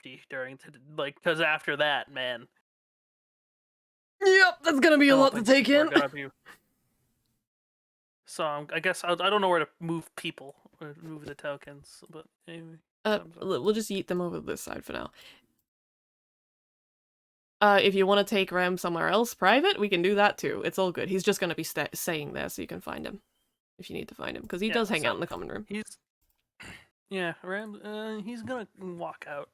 empty during because after that, man, Yep, that's gonna be a a lot to bunch of take people are in. gonna be. So I guess I don't know where to move people or move the tokens, but anyway, thumbs up. We'll just eat them over this side for now. If you want to take Ram somewhere else private, we can do that too. It's all good. He's just gonna be staying there, so you can find him if you need to find him, because he Yeah, does hang out so in the common room. he's yeah, he's gonna walk out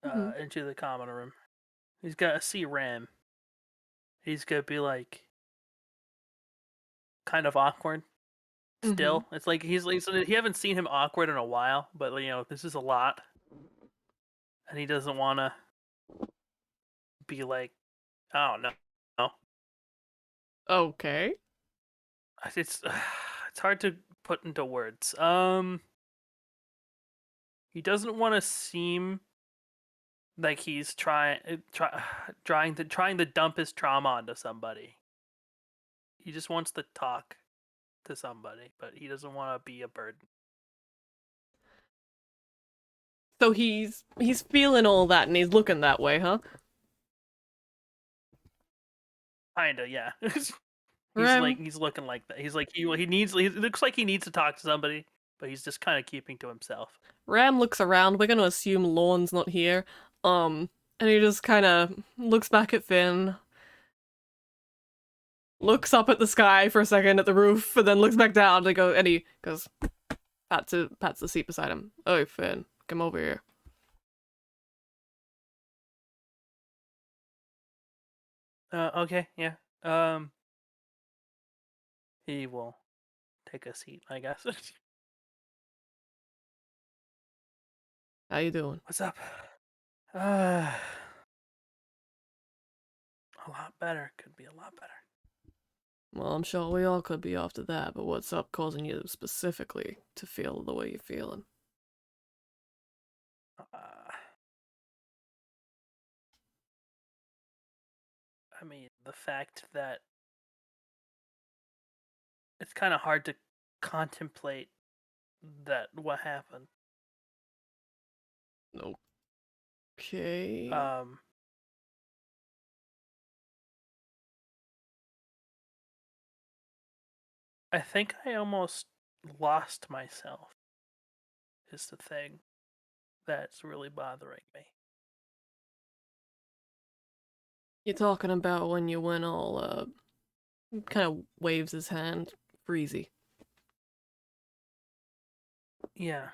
Mm-hmm. into the common room. He's gonna see Ram. He's gonna be like kind of awkward Mm-hmm. still. It's like he haven't seen him awkward in a while, but this is a lot, and he doesn't want to be like, oh no, no. Okay. It's it's hard to put into words. He doesn't want to seem like he's trying to dump his trauma onto somebody. He just wants to talk to somebody, but he doesn't want to be a burden. So he's feeling all that and he's looking that way, huh? Kinda, yeah. Ram He's looking like that. He's like he looks like he needs to talk to somebody, but he's just kind of keeping to himself. Ram looks around. We're gonna assume Lorne's not here. And he just kind of looks back at Fynn, looks up at the sky for a second at the roof, and then looks back down and he goes, pats the seat beside him. Oh, Fynn, come over here. Okay, yeah. Um, he will take a seat, I guess. How you doing? What's up? Uh, a lot better. Could be a lot better. Well, I'm sure we all could be after that, but what's up causing you specifically to feel the way you're feeling? Uh, I mean, the fact that it's kind of hard to contemplate that what happened. Okay. Um, I think I almost lost myself. Is the thing that's really bothering me. You're talking about when you went all, kind of waves his hand, freezy. Yeah,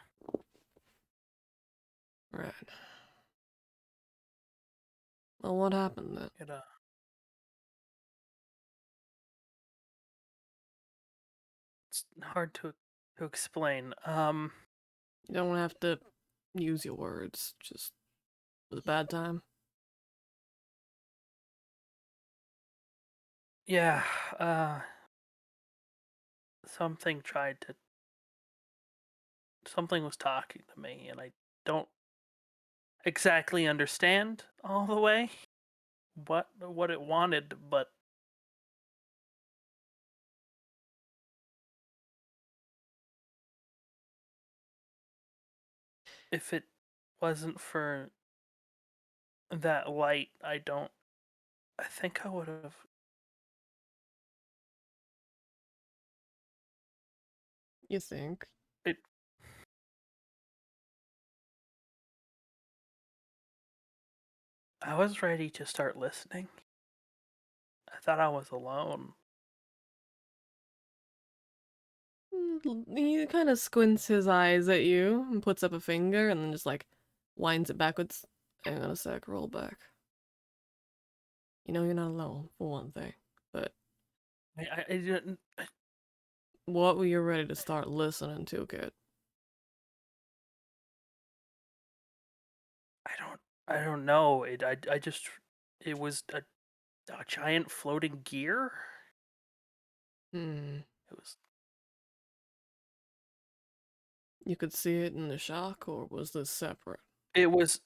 Right. Well, what happened then? it it's hard to explain. You don't have to use your words, just it was a bad time. Yeah, uh, something tried to something was talking to me, and I don't exactly understand all the way what it wanted, but if it wasn't for that light, I think I would have. You think? It. I was ready to start listening. I thought I was alone. He kind of squints his eyes at you and puts up a finger and then just like winds it backwards. Hang on a sec, roll back. You know you're not alone, for one thing. But I didn't. what were you ready to start listening to, kid? I don't know. I just it was a giant floating gear. Hmm. It was You could see it in the shock, or was this separate? it was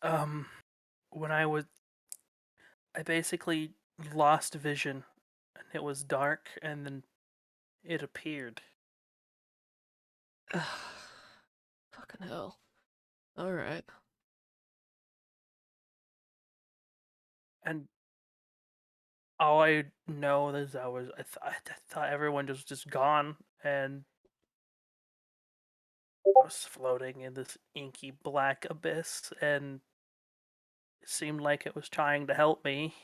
when I basically lost vision, and it was dark, and then it appeared. Fucking hell. Alright. and all I know is I thought everyone was just gone, and I was floating in this inky black abyss, and it seemed like it was trying to help me.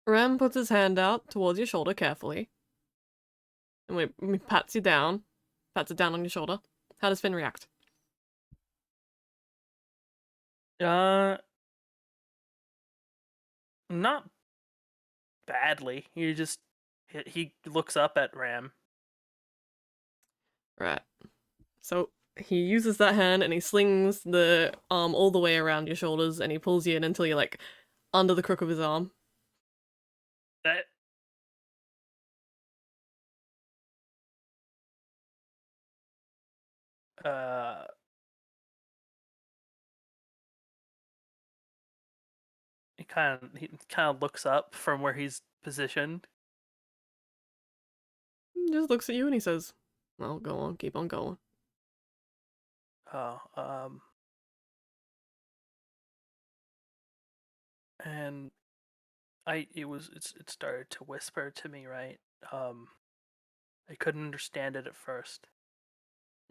Ram puts his hand out towards your shoulder carefully, and pats you down, pats it down on your shoulder. How does Finn react? Uh, Not badly. He looks up at Ram. Right. So he uses that hand and he slings the arm all the way around your shoulders and he pulls you in until you're like under the crook of his arm. That uh, he kind of looks up from where he's positioned. He just looks at you and he says, "Well, go on, keep on going." Oh, and it started to whisper to me, right? Um, I couldn't understand it at first.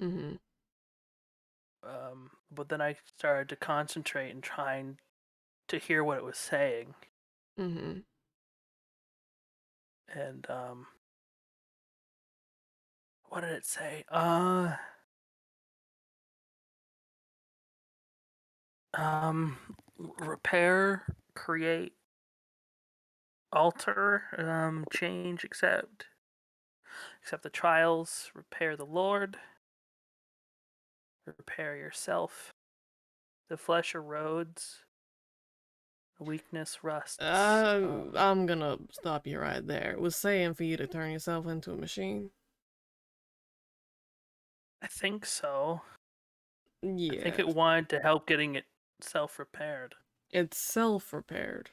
Mm-hmm. But then I started to concentrate and trying to hear what it was saying, Mm-hmm. and what did it say? Um, Repair, create, alter, change, accept the trials, repair the Lord, repair yourself. The flesh erodes, the weakness rusts. I'm gonna stop you right there. It was saying for you to turn yourself into a machine. I think so. I think Yeah, it wanted to help getting it self-repaired. it's self-repaired.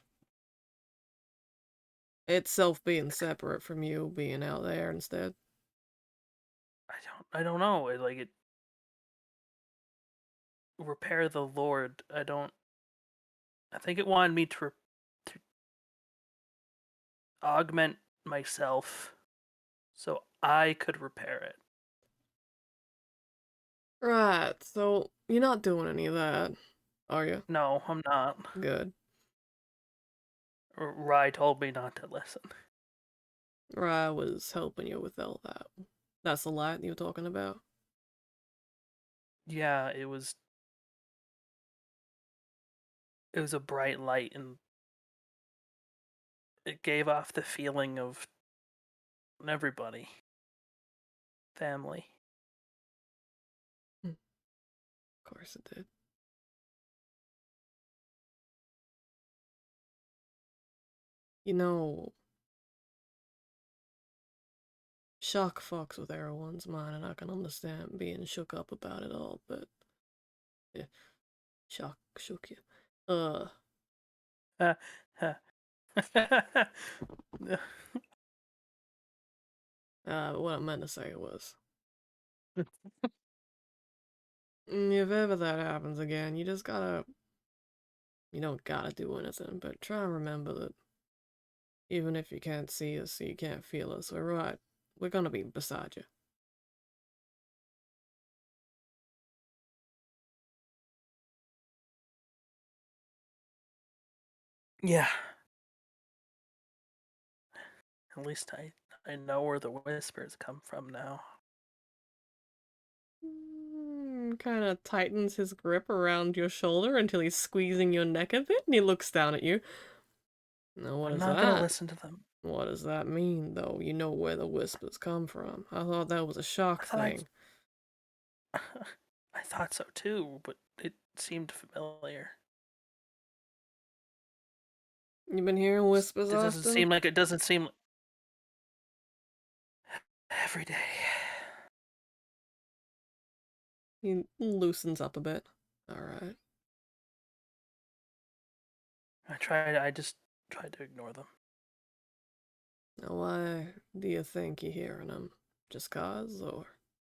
It's self being separate from you being out there instead. I don't know. It repair the Lord. I think it wanted me to augment myself so I could repair it. Right, so you're not doing any of that, are you? No, I'm not. Good. Rai told me not to listen. I was helping you with all that. That's the light you were talking about? Yeah, it was a bright light, and it gave off the feeling of everybody, family. Of course it did. You know, shock fucks with everyone's mind, and I can understand being shook up about it all, but yeah, shock shook you. What I meant to say was, if ever that happens again, you don't gotta do anything, but try and remember that even if you can't see us, you can't feel us, we're right. We're gonna be beside you. Yeah, at least I know where the whispers come from now. Kind of tightens his grip around your shoulder until he's squeezing your neck a bit, and he looks down at you. Now, what I'm is not gonna that? listen to them. What does that mean, though? You know where the whispers come from. I thought that was a shock I thought thing. I thought so too, but it seemed familiar. You've been hearing whispers It doesn't often? seem like it doesn't seem every day. He loosens up a bit. Alright. I just tried to ignore them. Now, why do you think you're hearing them? Just cause, or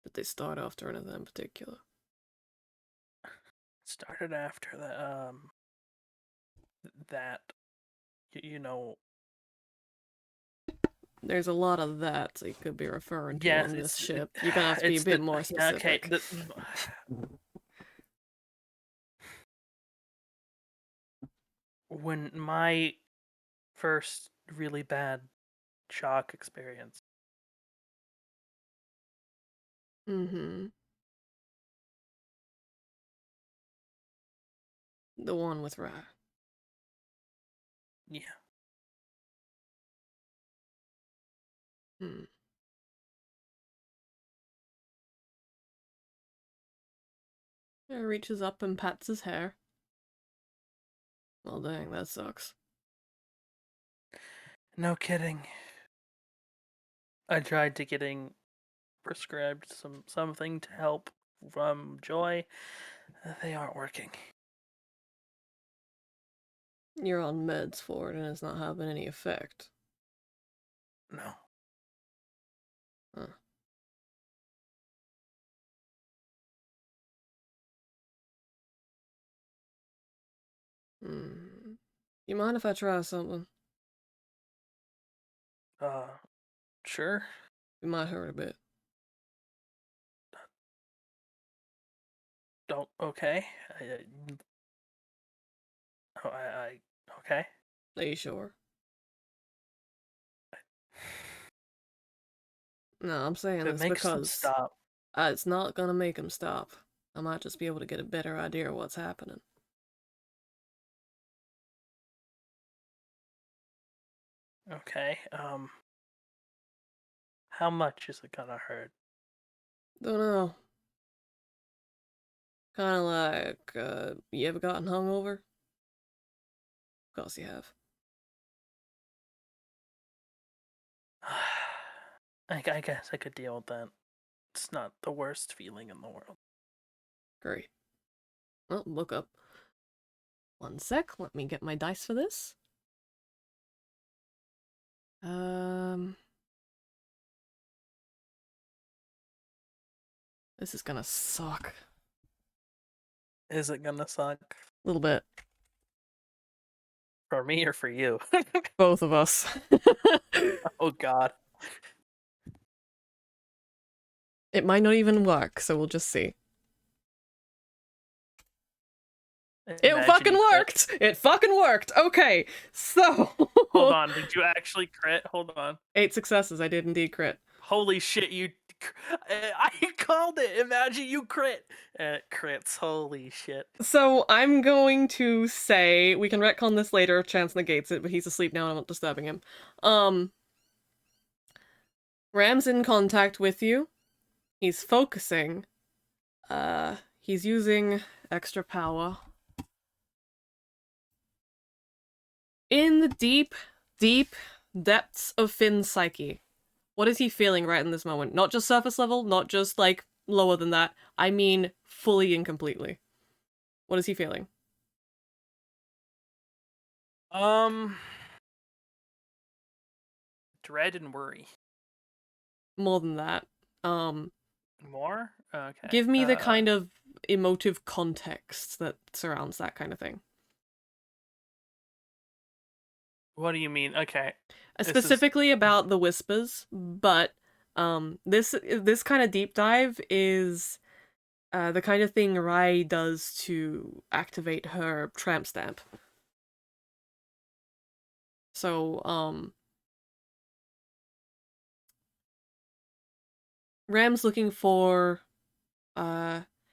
did they start off during anything in particular? started after that you know. There's a lot of that you could be referring to Yes, on this it, ship. You're gonna have to be a it's bit the more yeah, okay. specific. When my first really bad shock experience, Mm-hmm. The one with Ra. yeah, Hmm. He reaches up and pats his hair. Well, dang, that sucks. no kidding. I tried to getting prescribed something to help from Joy. They aren't working. You're on meds for it and it's not having any effect. No. Huh. Hmm. You mind if I try something? Uh, sure. It might hurt a bit. Don't. Okay. I okay. Are you sure? No, I'm saying If it this makes them because stop. it's not gonna make him stop. I might just be able to get a better idea of what's happening. Okay. How much is it gonna hurt? Don't know. Kind of like, you ever gotten hungover? Of course you have. I guess I could deal with that. It's not the worst feeling in the world. Great. Well, look up. One sec, let me get my dice for this. Um, this is gonna suck. Is it gonna suck A little bit. for me or for you? Both of us. Oh God. It might not even work, so we'll just see. It Imagine fucking you crit. worked! It fucking worked! Okay, so. Hold on. Did you actually crit? Hold on. 8 successes, I did indeed crit. Holy shit! You. I called it. Imagine you crit. Crits. Holy shit. So I'm going to say, we can retcon this later if Chance negates it, but he's asleep now and I'm not disturbing him. Ram's in contact with you. He's focusing. He's using extra power. In the deep, deep depths of Finn's psyche, what is he feeling right in this moment? Not just surface level, not just, like, lower than that. I mean fully and completely. What is he feeling? Um. Dread and worry. More than that. More. Okay. Give me the kind of emotive context that surrounds that kind of thing. What do you mean? Okay. Specifically about the whispers, but this kind of deep dive is the kind of thing Rai does to activate her tramp stamp. So Ram's looking for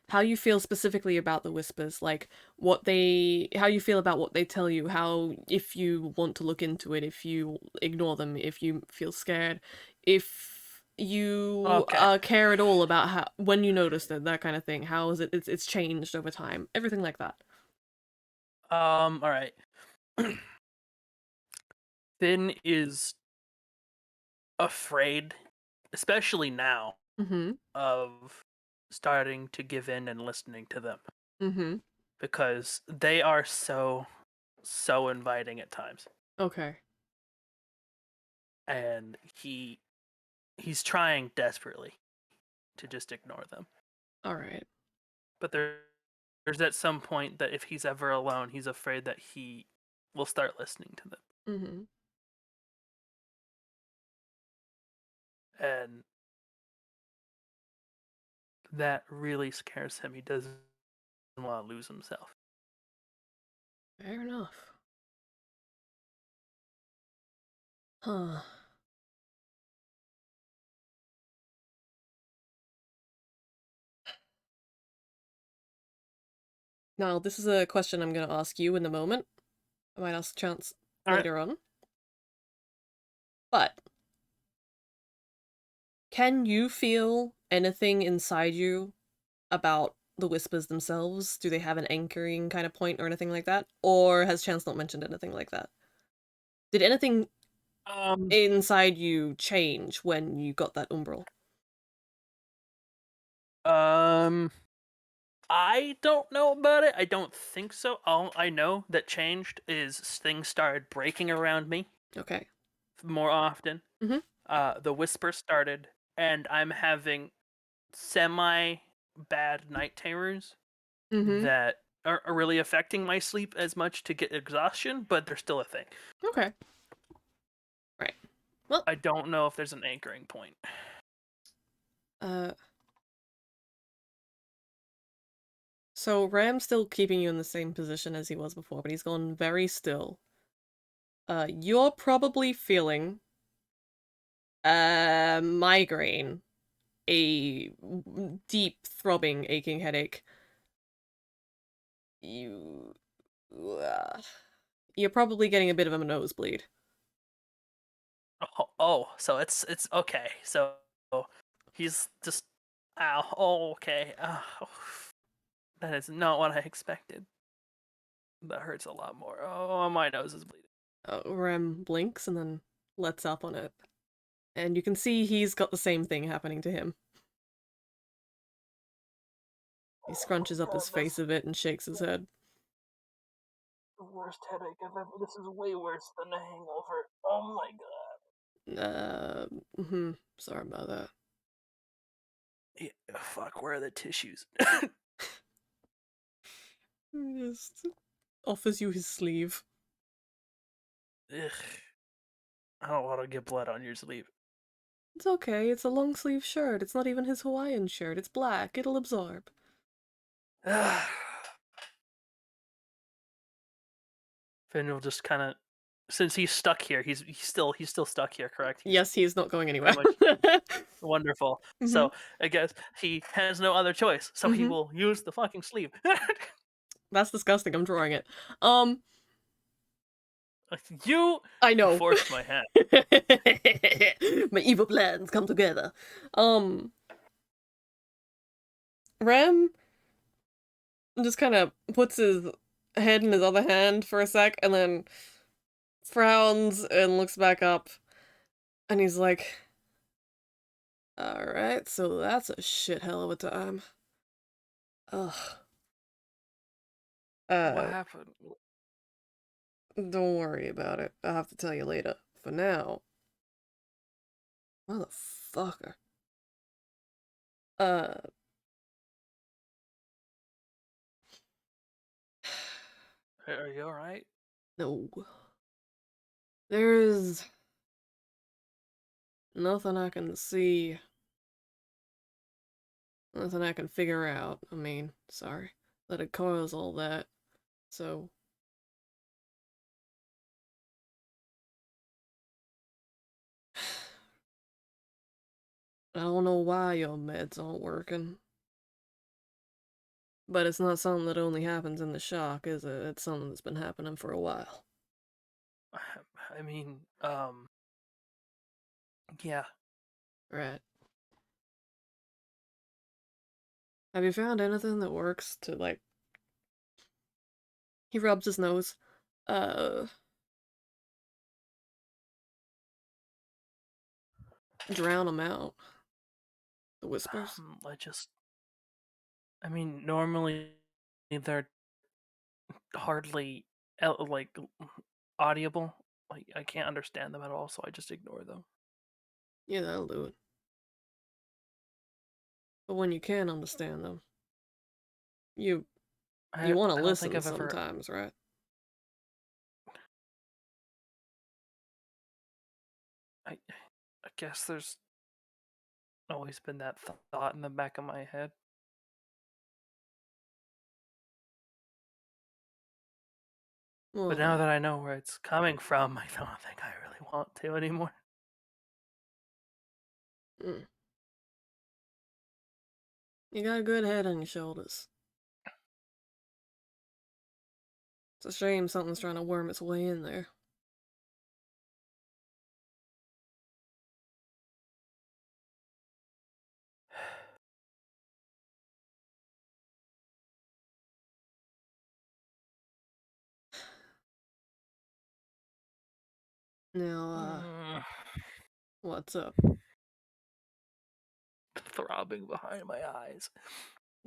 how you feel specifically about the whispers, like how you feel about what they tell you, how, if you want to look into it, if you ignore them, if you feel scared, if you Okay. care at all about how, when you noticed it, that kind of thing, how is it's changed over time, everything like that. All right. Finn is afraid, especially now, Mm-hmm. of starting to give in and listening to them Mm-hmm. because they are so inviting at times, Okay. and he's trying desperately to just ignore them, All right. but they're there's at some point that if he's ever alone, he's afraid that he will start listening to them. Mm-hmm. And that really scares him. He doesn't want to lose himself. Fair enough. Huh. Now, this is a question I'm going to ask you in a moment. I might ask Chance All right. later on. But, can you feel anything inside you about the whispers themselves? Do they have an anchoring kind of point or anything like that? Or has Chance not mentioned anything like that? Did anything Um, inside you change when you got that umbral? um, I don't know about it. I don't think so. All I know that changed is things started breaking around me Okay. more often. Mm-hmm. The whisper started, and I'm having semi bad night terrors Mm-hmm. that aren't really affecting my sleep as much to get exhaustion, but they're still a thing. Okay. Right. Well, I don't know if there's an anchoring point. uh, so Ram's still keeping you in the same position as he was before, but he's gone very still. You're probably feeling a migraine, a deep throbbing aching headache. You uh, you're probably getting a bit of a nosebleed. So it's okay. So he's just ow. Oh, okay. That is not what I expected. That hurts a lot more. Oh, my nose is bleeding. Ram blinks and then lets up on it. And you can see he's got the same thing happening to him. He Oh scrunches up his god, face that's a bit and shakes his head. the worst headache I've ever. This is way worse than a hangover. Oh my god. Uh, mm-hmm. Sorry about that. Yeah, fuck, where are the tissues? He just offers you his sleeve. Ugh, I don't want to get blood on your sleeve. It's okay, it's a long sleeve shirt. It's not even his Hawaiian shirt. It's black. It'll absorb. Finn will just kind of, since he's stuck here, he's still stuck here, correct? He's Yes, he is not going pretty anywhere. much wonderful. Mm-hmm. So I guess he has no other choice. So he Mm-hmm. will use the fucking sleeve. That's disgusting. I'm drawing it. Um, You I know. forced my hand. My evil plans come together. Um, Ram just kind of puts his head in his other hand for a sec and then frowns and looks back up and he's like, alright, so that's a shit hell of a time. Ugh. What Uh, happened? don't worry about it. I'll have to tell you later. For now, motherfucker. Uh, Are you all right? no. There's nothing I can see. Nothing I can figure out. I mean, sorry. That it caused all that. So, I don't know why your meds aren't working. But it's not something that only happens in the shock, is it? It's something that's been happening for a while. I mean, yeah. Right. Have you found anything that works to, like... He rubs his nose. Uh, drown them out. The whispers. I mean, normally they're hardly like audible. Like I can't understand them at all, so I just ignore them. Yeah, that'll do it. But when you can understand them, you You want to I don't think listen I've ever. sometimes, right? I guess there's always been that thought in the back of my head. But now Well, that I know where it's coming from, I don't think I really want to anymore. mm, you got a good head on your shoulders. It's a shame something's trying to worm its way in there. Now, Mm, what's up? throbbing behind my eyes.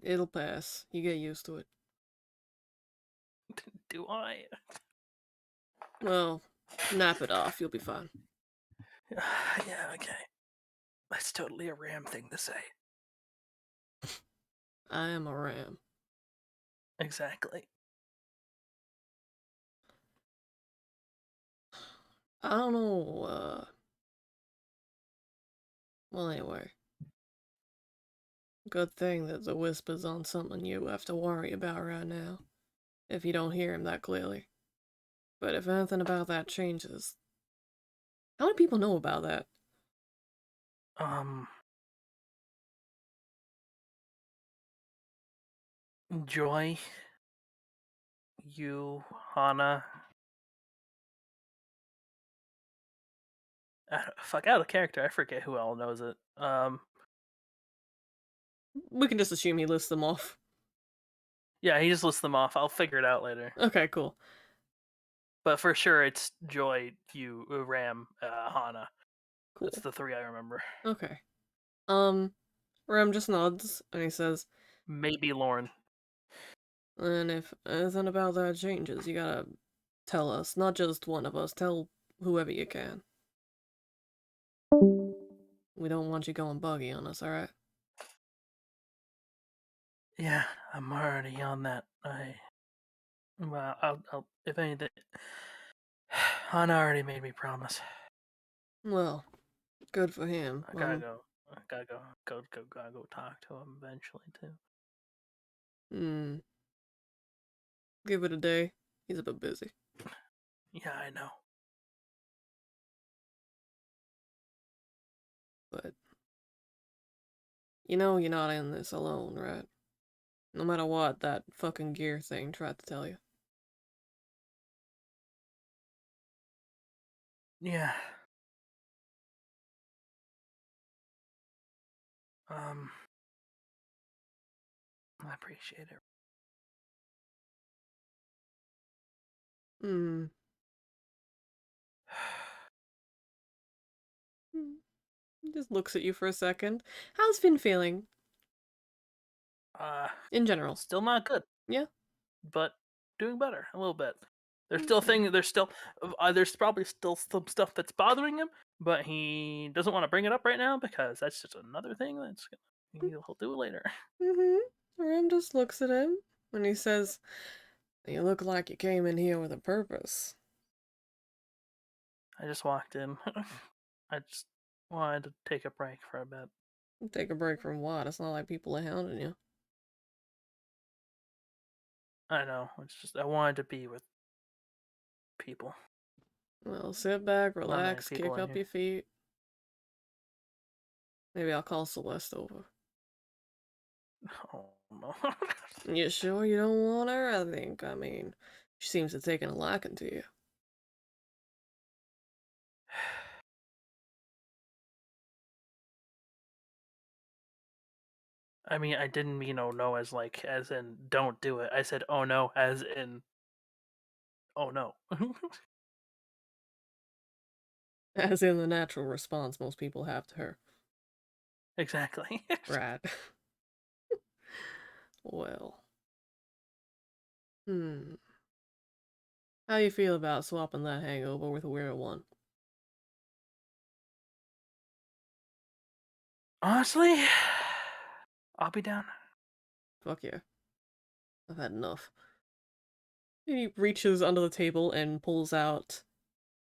It'll pass. You get used to it. Do I? Well, nap it off. You'll be fine. Yeah, okay. That's totally a Ram thing to say. I am a ram. Exactly. I don't know, well, anyway. Good thing that the whisper's on something you have to worry about right now, if you don't hear him that clearly. But if anything about that changes, how many people know about that? Um, Joy, you, Hana. Fuck out of character. I forget who all knows it. We can just assume he lists them off. Yeah, he just lists them off. I'll figure it out later. Okay, cool. But for sure, it's Joy, you, Ram, Hana. That's Cool. the three I remember. Okay. Ram just nods and he says, Maybe Lauren. and if anything about that changes, you gotta tell us. Not just one of us, tell whoever you can. We don't want you going buggy on us, alright? Yeah, I'm already on that. Well, if anything, Hana already made me promise. Well, good for him. I gotta go. I gotta gotta go talk to him eventually too. Hmm, give it a day. He's a bit busy. Yeah, I know. But you know you're not in this alone, right? No matter what that fucking gear thing tried to tell you. Yeah. Um, I appreciate it. Hmm. Hmm. He just looks at you for a second. How's Finn feeling? Uh, In general. still not good, Yeah? but doing better a little bit. There's still Okay. things. There's probably still some stuff that's bothering him, but he doesn't want to bring it up right now because that's just another thing he'll do it later. Mm-hmm. Ram just looks at him and he says, you look like you came in here with a purpose. I just walked in. I just wanted to take a break for a bit. Take a break from what? It's not like people are hounding you. I know. It's just I wanted to be with people. Well, sit back, Not many relax, people kick in up here. your feet. Maybe I'll call Celeste over. Oh no. You sure you don't want her? I mean, she seems to have taken a liking to you. I mean, I didn't mean oh no as in don't do it. I said oh no as in oh no. As in the natural response most people have to her. Exactly. Right. Well. Hmm. How you feel about swapping that hangover with a weirder one? Honestly, I'll be down. Fuck yeah. I've had enough. He reaches under the table and pulls out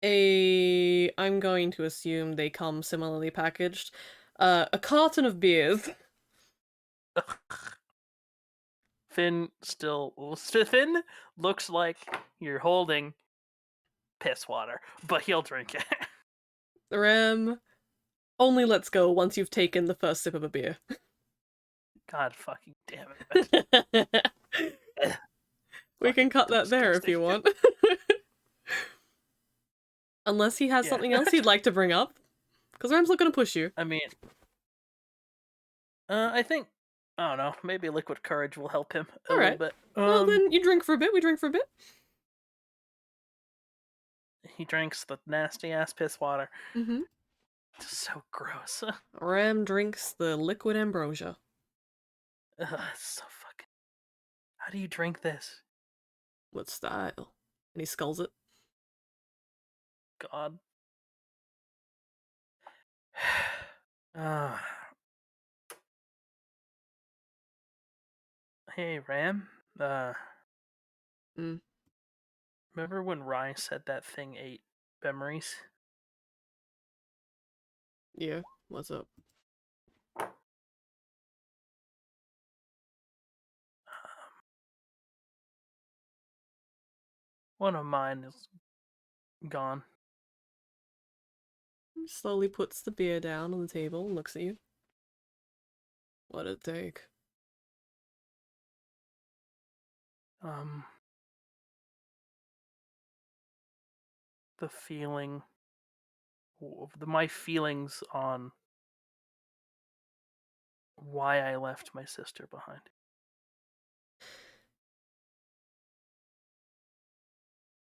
I'm going to assume they come similarly packaged. A carton of beers. Fynn looks like you're holding piss water, but he'll drink it. Rem only lets go once you've taken the first sip of a beer. God fucking damn it. We can Fucking cut that there if disgusting. you want. Unless he has Yeah. something else he'd like to bring up. Because Rem's not gonna push you. I mean, I think, I don't know, maybe liquid courage will help him a little Alright. bit. Well, then you drink for a bit, we drink for a bit. He drinks the nasty ass piss water. Mm-hmm. It's so gross. Rem drinks the liquid ambrosia. It's so fucking. How do you drink this? With style. And he sculls it. God. uh, hey, Ram. Mm. Remember when Ryan said that thing ate memories? Yeah, what's up? One of mine is gone. He slowly puts the beer down on the table and looks at you. What'd it take? Um, the feeling, my feelings on why I left my sister behind.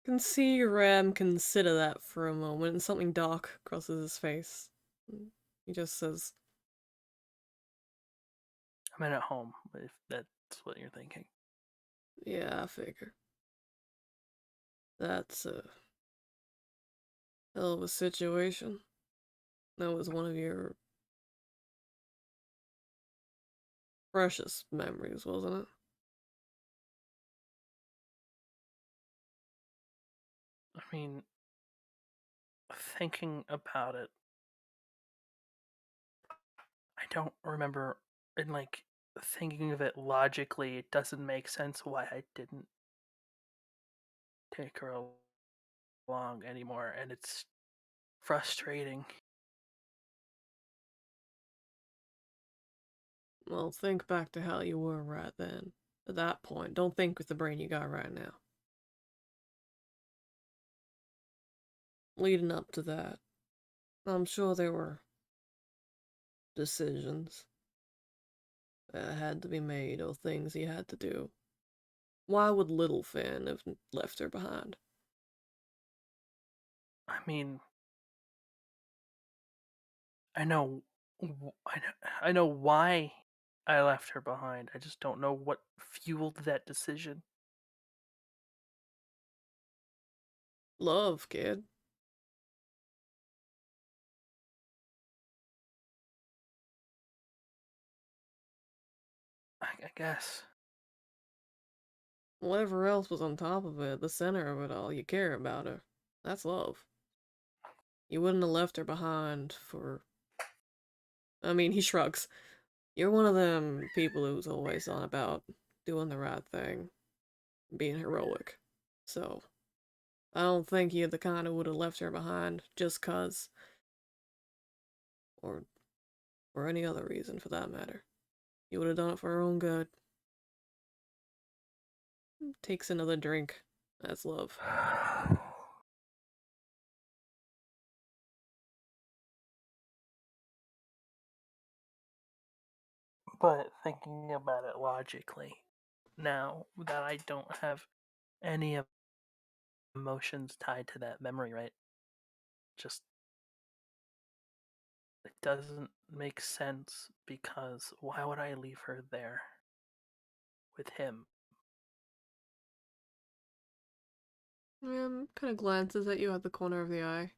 You can see Ram consider that for a moment and something dark crosses his face. He just says, I mean, at home, if that's what you're thinking. yeah, I figure. That's a hell of a situation. That was one of your precious memories, wasn't it? I mean, thinking about it, I don't remember, and like thinking of it logically, it doesn't make sense why I didn't take her along anymore, and it's frustrating. Well, think back to how you were right then. At that point, don't think with the brain you got right now. Leading up to that, I'm sure there were decisions that had to be made or things he had to do. Why would little Finn have left her behind? I mean, I know, I know why I left her behind. I just don't know what fueled that decision. Love, kid. I guess. Whatever else was on top of it, the center of it all, you care about her. That's love. You wouldn't have left her behind for. I mean, he shrugs. You're one of them people who's always on about doing the right thing, being heroic. So, I don't think you're the kind who would have left her behind just cause, or for any other reason for that matter. You would have done it for her own good. Takes another drink. That's love. But thinking about it logically, now that I don't have any emotions tied to that memory, right? Just it doesn't make sense because why would I leave her there with him? Kind of glances at you at the corner of the eye.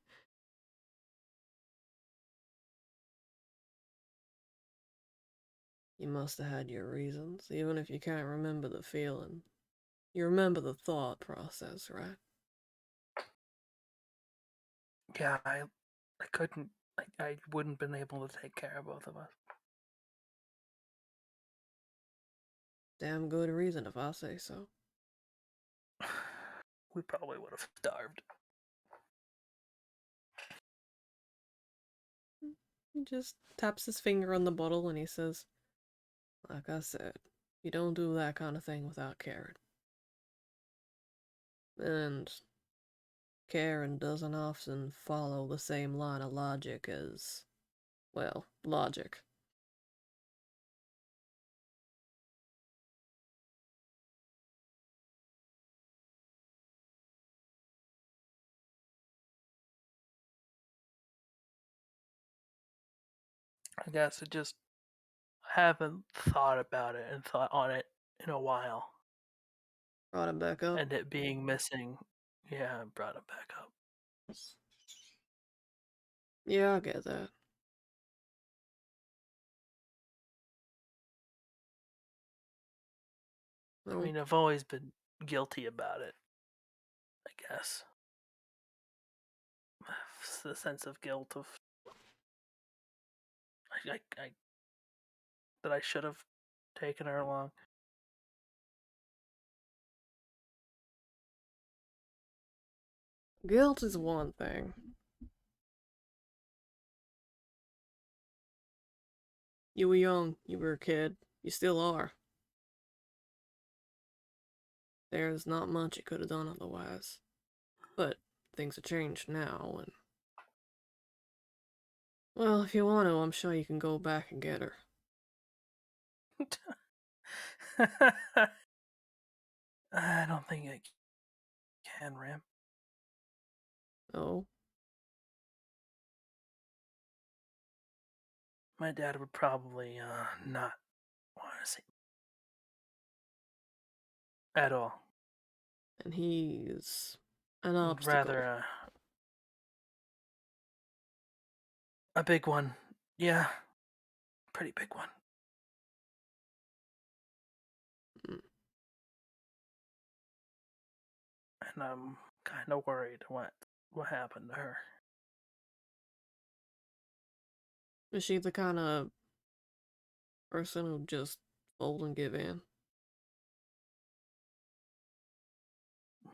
You must have had your reasons, even if you can't remember the feeling. You remember the thought process, right? Yeah, I couldn't. I wouldn't been able to take care of both of us. Damn good reason if I say so. We probably would have starved. He just taps his finger on the bottle and he says, like I said, you don't do that kind of thing without caring. And caring doesn't often follow the same line of logic as, well, logic. I guess I just haven't thought about it and thought on it in a while. Brought it back up. And it being missing, yeah, I brought it back up. Yeah, I get that. I Well, mean, I've always been guilty about it, I guess. It's the sense of guilt of I that I should have taken her along. guilt is one thing. You were young, you were a kid, you still are. There's not much you could have done otherwise. But things have changed now, and well, if you want to, I'm sure you can go back and get her. I don't think I can, Ram. Oh, My dad would probably not want to see at all. and he's an He'd obstacle. rather a big one. Yeah, pretty big one. Mm. And I'm kind of worried what happened to her. Is she the kind of person who just fold and give in?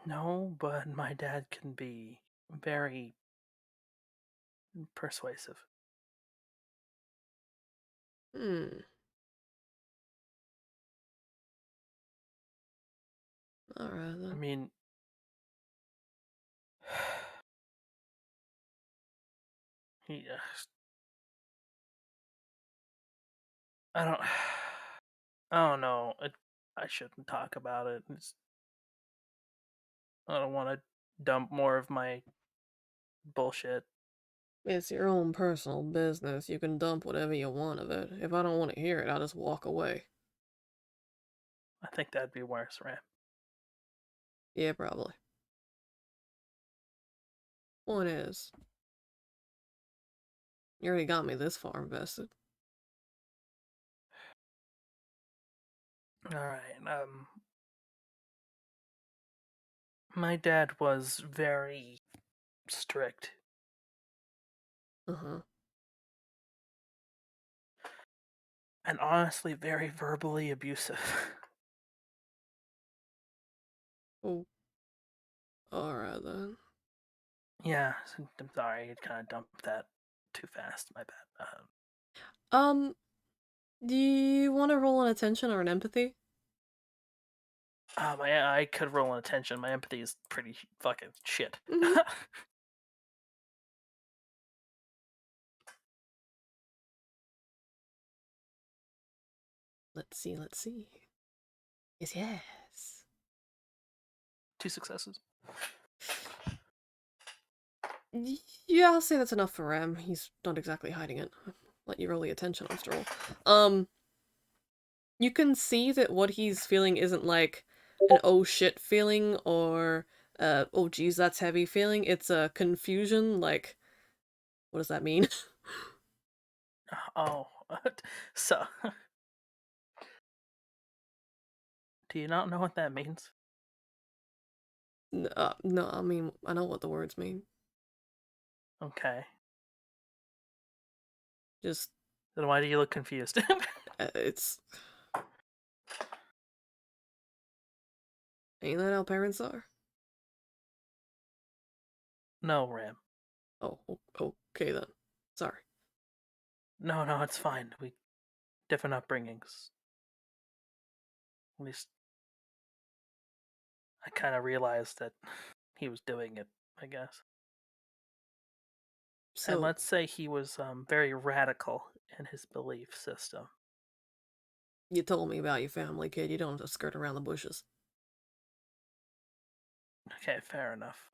No, but my dad can be very persuasive. Hmm. Alright I then. mean, he, I don't, I don't know. I shouldn't talk about it. I don't want to dump more of my bullshit. It's your own personal business. You can dump whatever you want of it. If I don't want to hear it, I'll just walk away. I think that'd be worse, Ram. Yeah, probably. Point is, you already got me this far invested. All right. My dad was very strict Uh-huh. and honestly very verbally abusive. Oh, alright then. Yeah, I'm sorry. I kind of dumped that too fast. My bad. Um, do you want to roll an attention or an empathy? I could roll an attention. My empathy is pretty fucking shit. Mm-hmm. Let's see, let's see. Yes, yes. 2 successes. Yeah, I'll say that's enough for Ram. He's not exactly hiding it. Let you roll the attention after all. You can see that what he's feeling isn't like an oh shit feeling or oh geez, that's heavy feeling. It's a confusion, like, what does that mean? Oh, so Do you not know what that means? No, I mean, I know what the words mean. Okay. Just, Then why do you look confused? it's. Ain't that how parents are? No, Ram. Oh, okay then. Sorry. No, no, it's fine. We different upbringings. At least I kind of realized that he was doing it, I guess. And So, let's say he was very radical in his belief system. you told me about your family, kid. You don't have to skirt around the bushes. Okay, fair enough.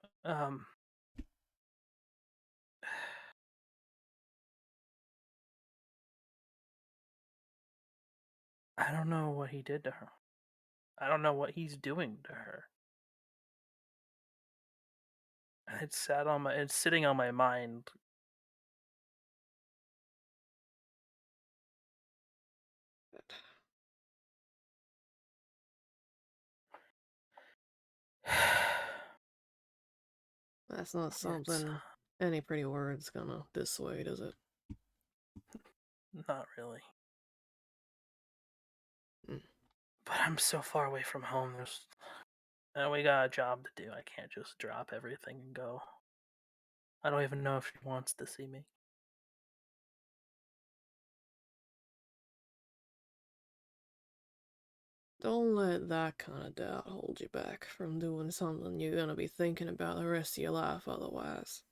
I don't know what he did to her. I don't know what he's doing to her. It's sitting on my mind. That's not It's something any pretty word's gonna dissuade, is it? not really. Mm. But I'm so far away from home. We got a job to do. I can't just drop everything and go. I don't even know if she wants to see me. Don't let that kind of doubt hold you back from doing something you're gonna be thinking about the rest of your life otherwise.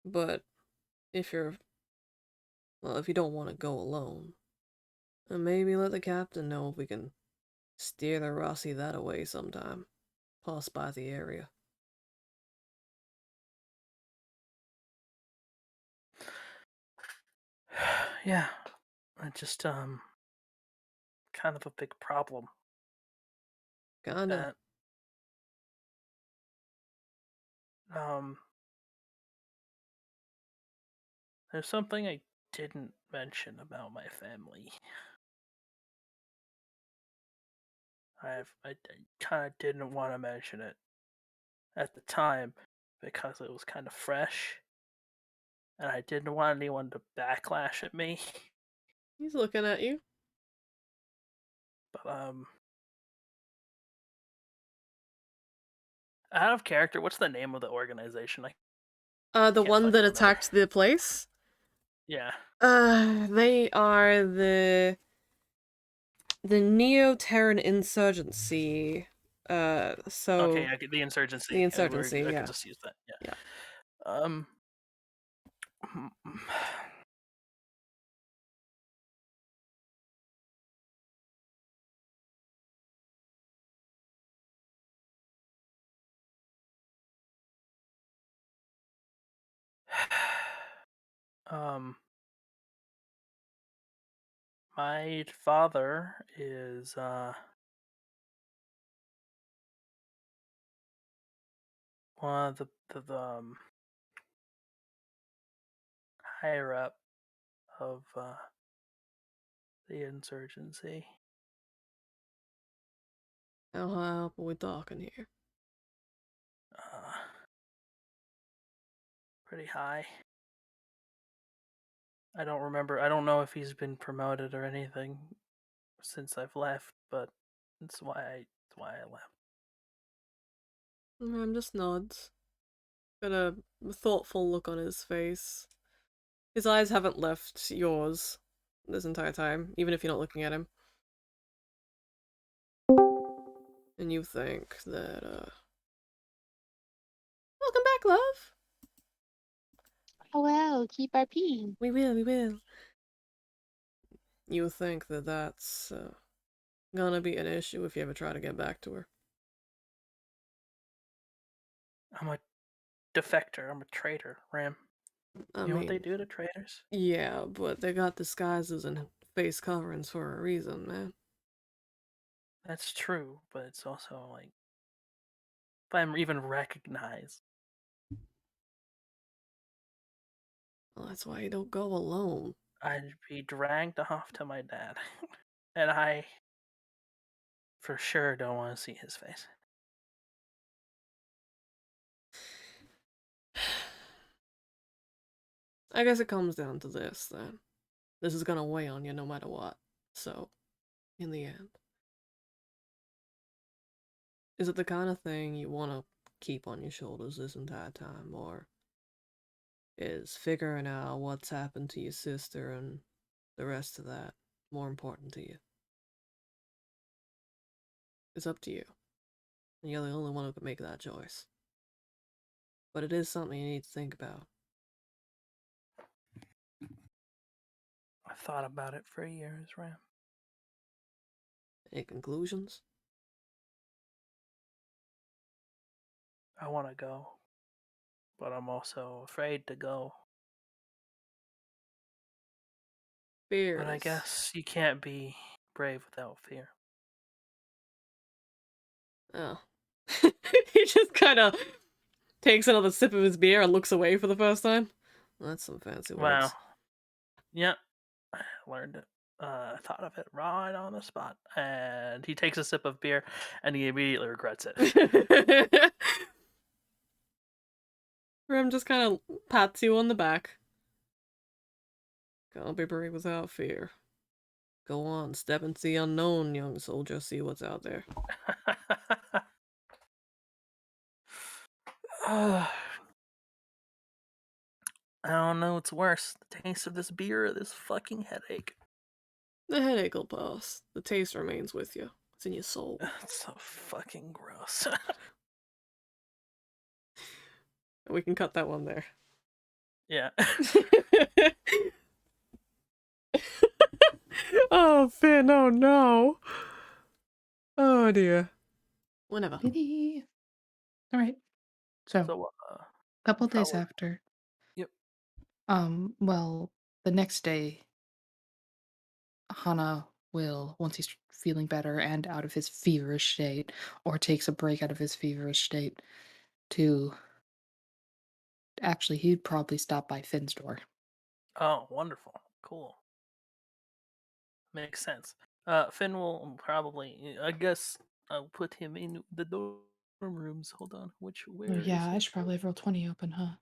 But if you're, well, if you don't want to go alone, then maybe let the captain know if we can steer the Rossi that away sometime. Pass by the area. Yeah, I just kind of a big problem. Kinda. That um there's something I didn't mention about my family. I kind of didn't want to mention it at the time because it was kind of fresh, and I didn't want anyone to backlash at me. He's looking at you. But out of character, what's the name of the organization? I The can't one fucking that remember. attacked the place? Yeah. They are the Neo-Terran Insurgency. Okay, So the insurgency. the I Insurgency, could yeah. just use that. Yeah. Yeah. Um. um. My father is one of the higher up of the insurgency. How high up are we talking here? Uh, Pretty high. I don't remember. I don't know if he's been promoted or anything since I've left, but that's why I left. Just nods. Got a thoughtful look on his face. His eyes haven't left yours this entire time, even if you're not looking at him. And you think that, welcome back, love! Oh well, keep our pee. We will, we will. You think that that's, gonna be an issue if you ever try to get back to her. I'm a defector. I'm a traitor, Ram. I You know what they mean, do to traitors? yeah, but they got disguises and face coverings for a reason, man. That's true, but it's also like if I'm even recognized. Well, that's why you don't go alone. I'd be dragged off to my dad. And I for sure don't want to see his face. I guess it comes down to this then. This is gonna weigh on you no matter what. So, in the end, is it the kind of thing you want to keep on your shoulders this entire time, or is figuring out what's happened to your sister and the rest of that more important to you? It's up to you. And you're the only one who can make that choice. But it is something you need to think about. I've thought about it for years, Ram. Any conclusions? I want to go, but I'm also afraid to go. Fear But I is... guess you can't be brave without fear. Oh. He just kind of takes another sip of his beer and looks away for the first time. That's some fancy Wow. words. Yep. I learned it. Thought of it right on the spot. And he takes a sip of beer and he immediately regrets it. Rem just kind of pats you on the back. Can't be brave without fear. Go on, step into the unknown, young soldier, see what's out there. I don't know what's worse, the taste of this beer or this fucking headache. The headache will pass. The taste remains with you. It's in your soul. It's so fucking gross. We can cut that one there. Yeah. Oh, Finn, oh no. Oh dear. Whenever. Maybe. All right. So, So, a couple days probably. after, Yep. well, the next day, Hana will, once he's feeling better and out of his feverish state, or takes a break out of his feverish state, to actually, he'd probably stop by Finn's door. Oh, wonderful. Cool. Makes sense. Finn will probably, I guess, I'll put him in the dorm rooms. Hold on, Oh, where is yeah, I it? should probably have roll 20 open, huh?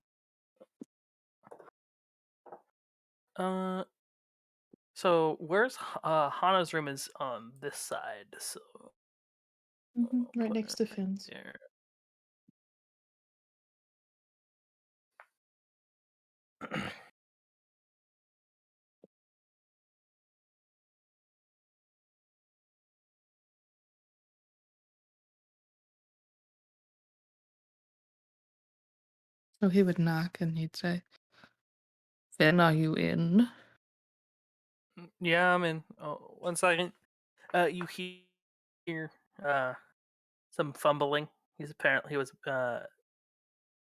So where's Hana's room is on this side, so I'll Right put next her to right Finn's. there. So he would knock and he'd say, Finn, are you in? Yeah, I'm in. Oh, 1 second. You hear some fumbling. He was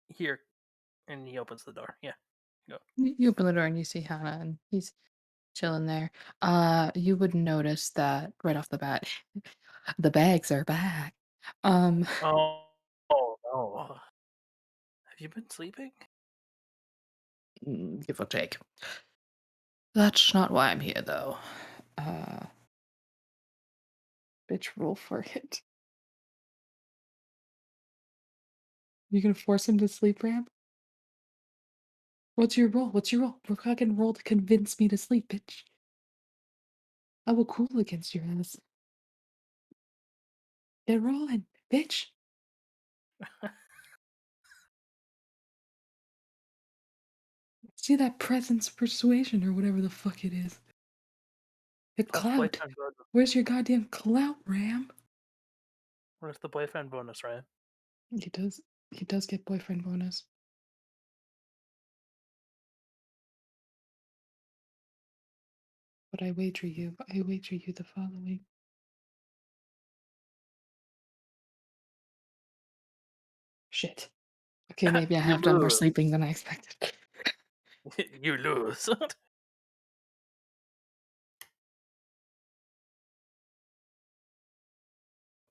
here, and he opens the door. Yeah, go. You open the door and you see Hana, and he's chilling there. You would notice that right off the bat, the bags are back. Um, Oh no. Have you been sleeping? Give or take. That's not why I'm here, though. Uh, bitch, roll for it. You gonna force him to sleep, Ram? What's your roll? What's your roll? We're fucking roll to convince me to sleep, bitch. I will cool against your ass. Get rolling, bitch. See that presence persuasion or whatever the fuck it is. The clout. Boyfriend bonus. Where's your goddamn clout, Ram? Where's the boyfriend bonus, right? He does. He does get boyfriend bonus. But I wager you the following. Shit. Okay, maybe I You have done more lose. sleeping than I expected. You lose.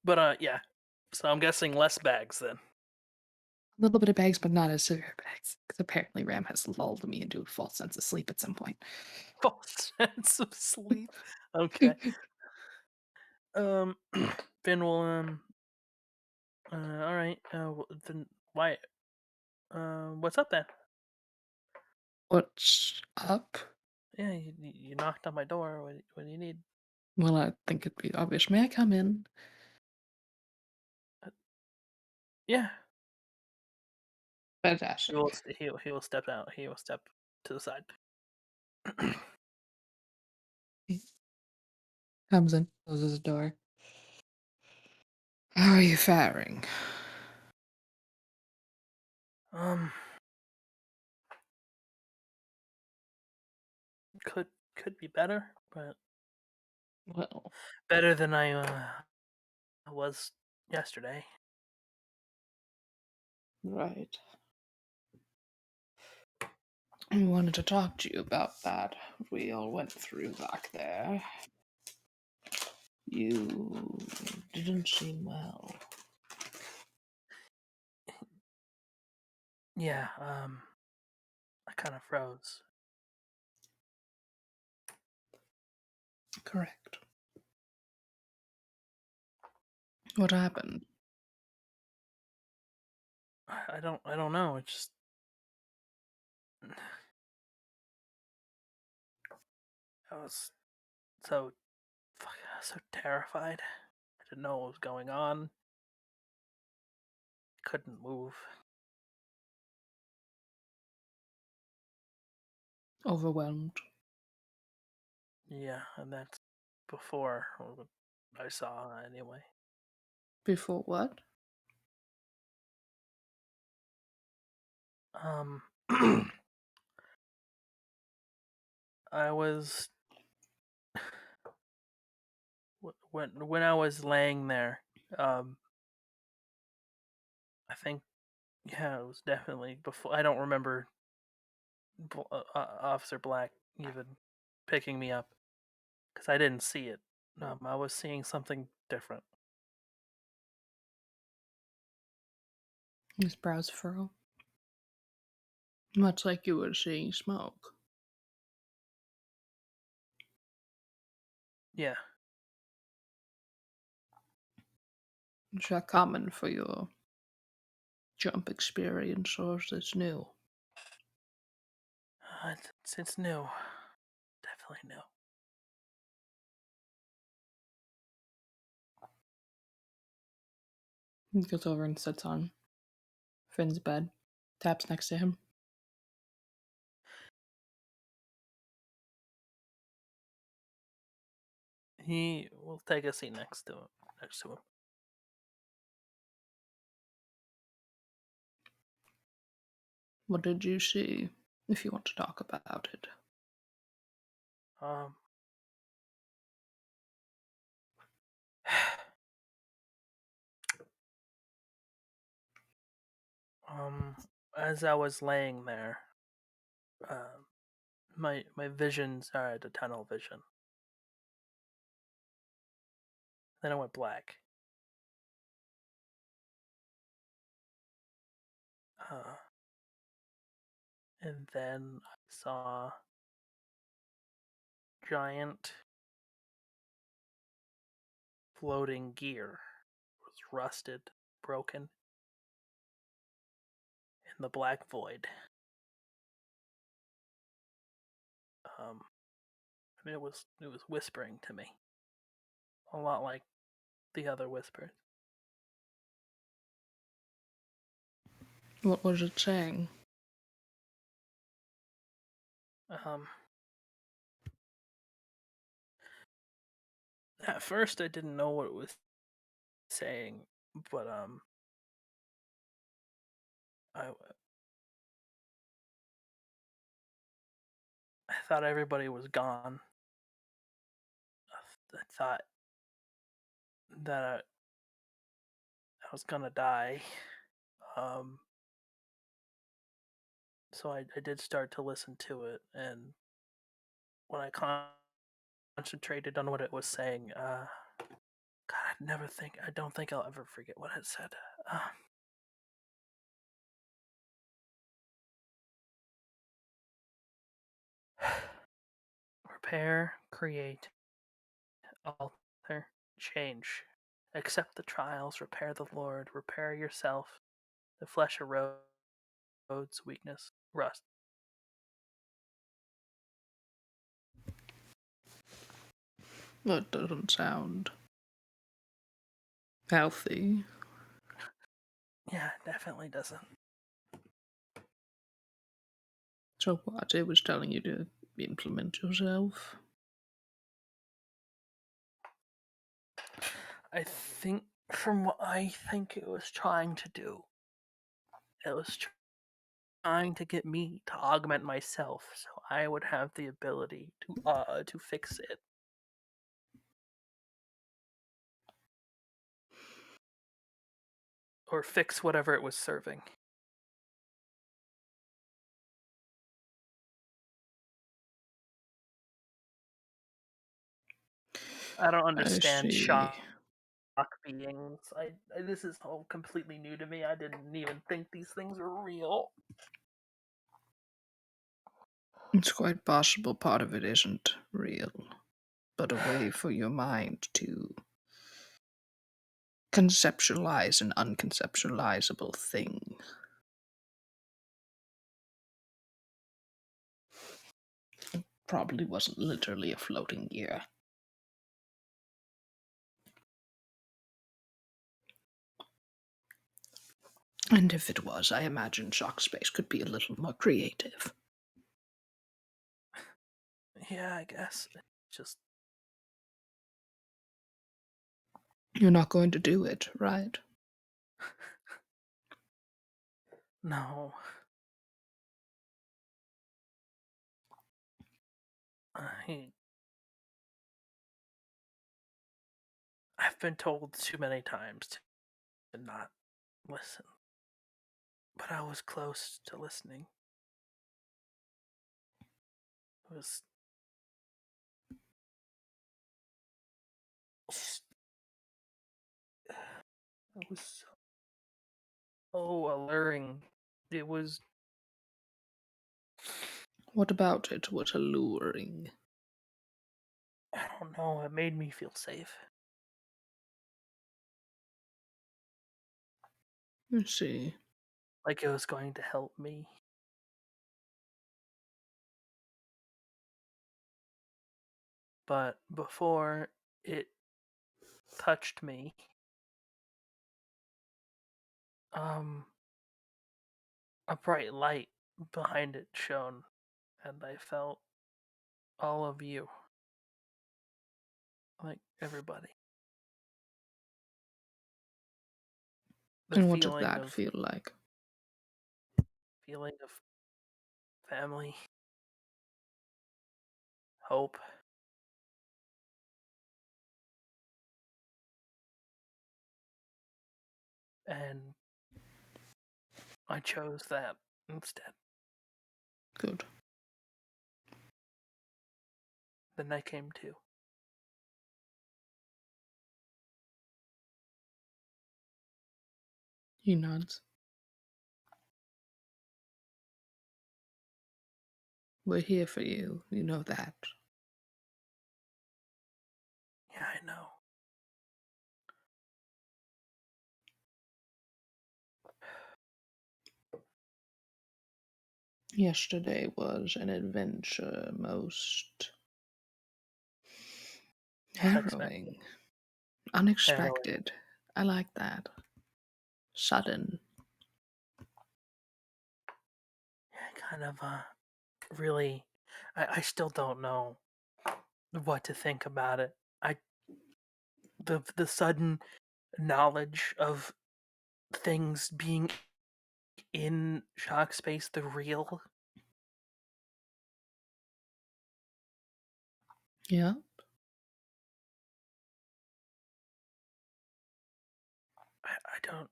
But yeah. So I'm guessing less bags then. A little bit of bags, but not as severe bags. Because apparently Ram has lulled me into a false sense of sleep at some point. False sense of sleep. Okay. Um, Finn will all right. Then why? What's up then? What's up? Yeah, you knocked on my door. What do you need? Well, I think it'd be obvious. May I come in? Yeah. Fantastic. He will step out. He will step to the side. He comes in, closes the door. How are you faring? Um, could could be better, but Well, better than I was yesterday. right. I wanted to talk to you about that. We all went through back there. You didn't seem well. Yeah. I kind of froze. Correct. What happened? I don't know. It's just I was so so terrified. I didn't know what was going on. Couldn't move. Overwhelmed. Yeah, and that's before what I saw anyway. Before what? Um, I was when I was laying there. Um, I think yeah, it was definitely before. I don't remember Officer Black even picking me up because I didn't see it. I was seeing something different. His brows furrow. Much like you were seeing smoke. Yeah, Is that common for your jump experience, or is this new? it's new, definitely new. He goes over and sits on Finn's bed, taps next to him. He will take a seat next to him. Next to him. What did you see, if you want to talk about it? Um, um, as I was laying there, um, my visions are at a tunnel vision. Then it went black. Uh, and then I saw giant floating gear. It was rusted, broken in the black void. I mean, it was whispering to me, a lot like the other whispers. What was it saying? Um, at first I didn't know what it was saying, but I I thought everybody was gone. I thought that I was gonna die. Um, so I did start to listen to it, and when I concentrated on what it was saying, God, I don't think I'll ever forget what it said. Uh, Repair, create, alter, change. Accept the trials, repair the Lord, repair yourself. The flesh erodes weakness, rust. That doesn't sound healthy. Yeah, it definitely doesn't. So what? It was telling you to implement yourself. I think, from what I think it was trying to do, it was trying to get me to augment myself so I would have the ability to fix it. Or fix whatever it was serving. I don't I understand see. shock beings. This is all completely new to me. I didn't even think these things were real. It's quite possible part of it isn't real, but a way for your mind to conceptualize an unconceptualizable thing. Probably wasn't literally a floating gear. And if it was, I imagine Shock Space could be a little more creative. Yeah, I guess. Just You're not going to do it, right? no. I I've been told too many times to not listen. But I was close to listening. It was it was so alluring. It was What about it was alluring? I don't know, it made me feel safe. I see. Like it was going to help me. But before it touched me, um a bright light behind it shone, and I felt all of you. Like everybody. The And what did that feel like? feeling of family, hope. And I chose that instead. Good. Then I came to. He nods. We're here for you. You know that. Yeah, I know. Yesterday was an adventure most Unexpected. harrowing, Harrowing. unexpected. I like that. Sudden. Yeah, kind of really I still don't know what to think about it. I the sudden knowledge of things being in shock space, the real. Yeah. I don't.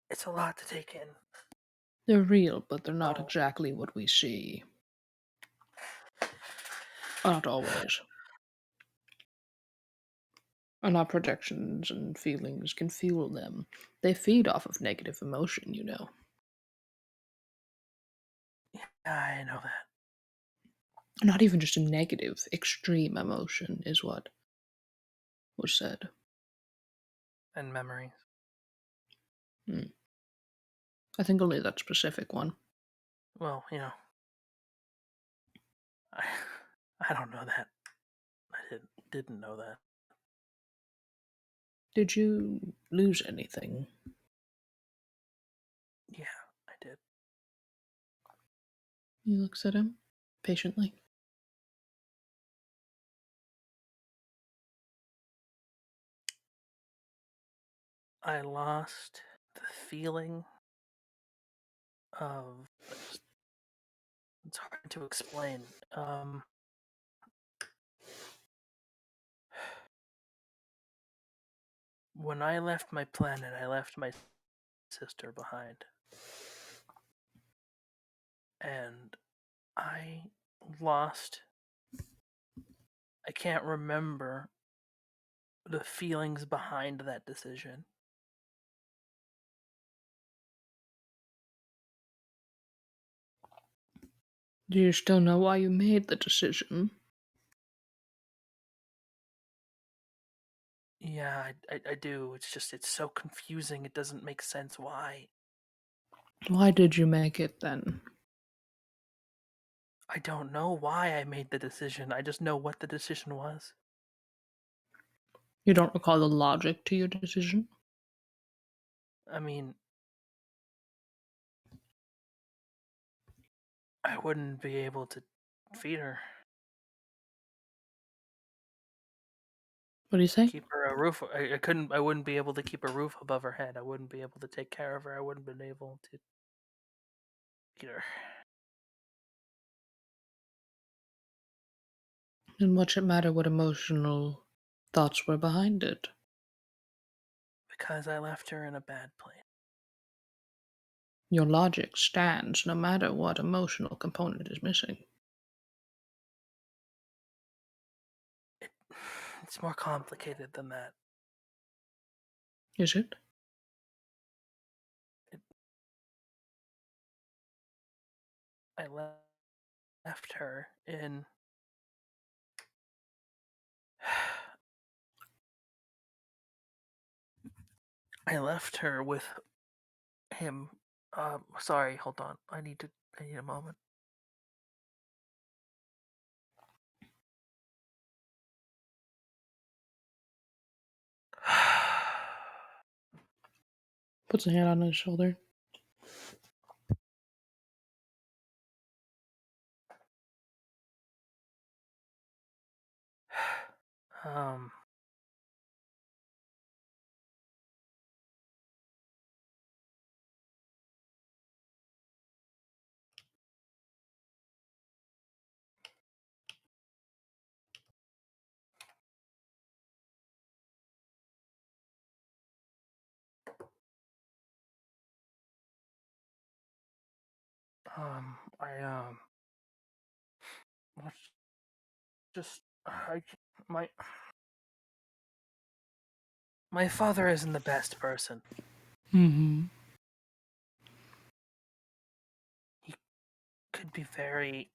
It's a lot to take in. They're real, but they're not Oh, exactly what we see. Not always. And our projections and feelings can fuel them. They feed off of negative emotion, you know. yeah, I know that. Not even just a negative, extreme emotion is what was said. And memories. I think only that specific one. Well, I, I don't know that. I didn't know that. Did you lose anything? Yeah, I did. He looks at him patiently. I lost the feeling of. It's hard to explain. When I left my planet, I left my sister behind. And I lost. I can't remember the feelings behind that decision. Do you still know why you made the decision? Yeah, I do. It's just, it's so confusing. It doesn't make sense why. Why did you make it then? I don't know why I made the decision. I just know what the decision was. You don't recall the logic to your decision? I mean, I wouldn't be able to feed her, What do you say? keep her a roof. I couldn't. I wouldn't be able to keep a roof above her head. I wouldn't be able to take care of her. I wouldn't been able to feed her. And what should matter what emotional thoughts were behind it? Because I left her in a bad place. Your logic stands no matter what emotional component is missing. It, it's more complicated than that. Is it? It, I left her in. I left her with him. Sorry, hold on. I need a moment. Puts a hand on his shoulder. um, I let's just my my father isn't the best person. Mm-hmm. He could be very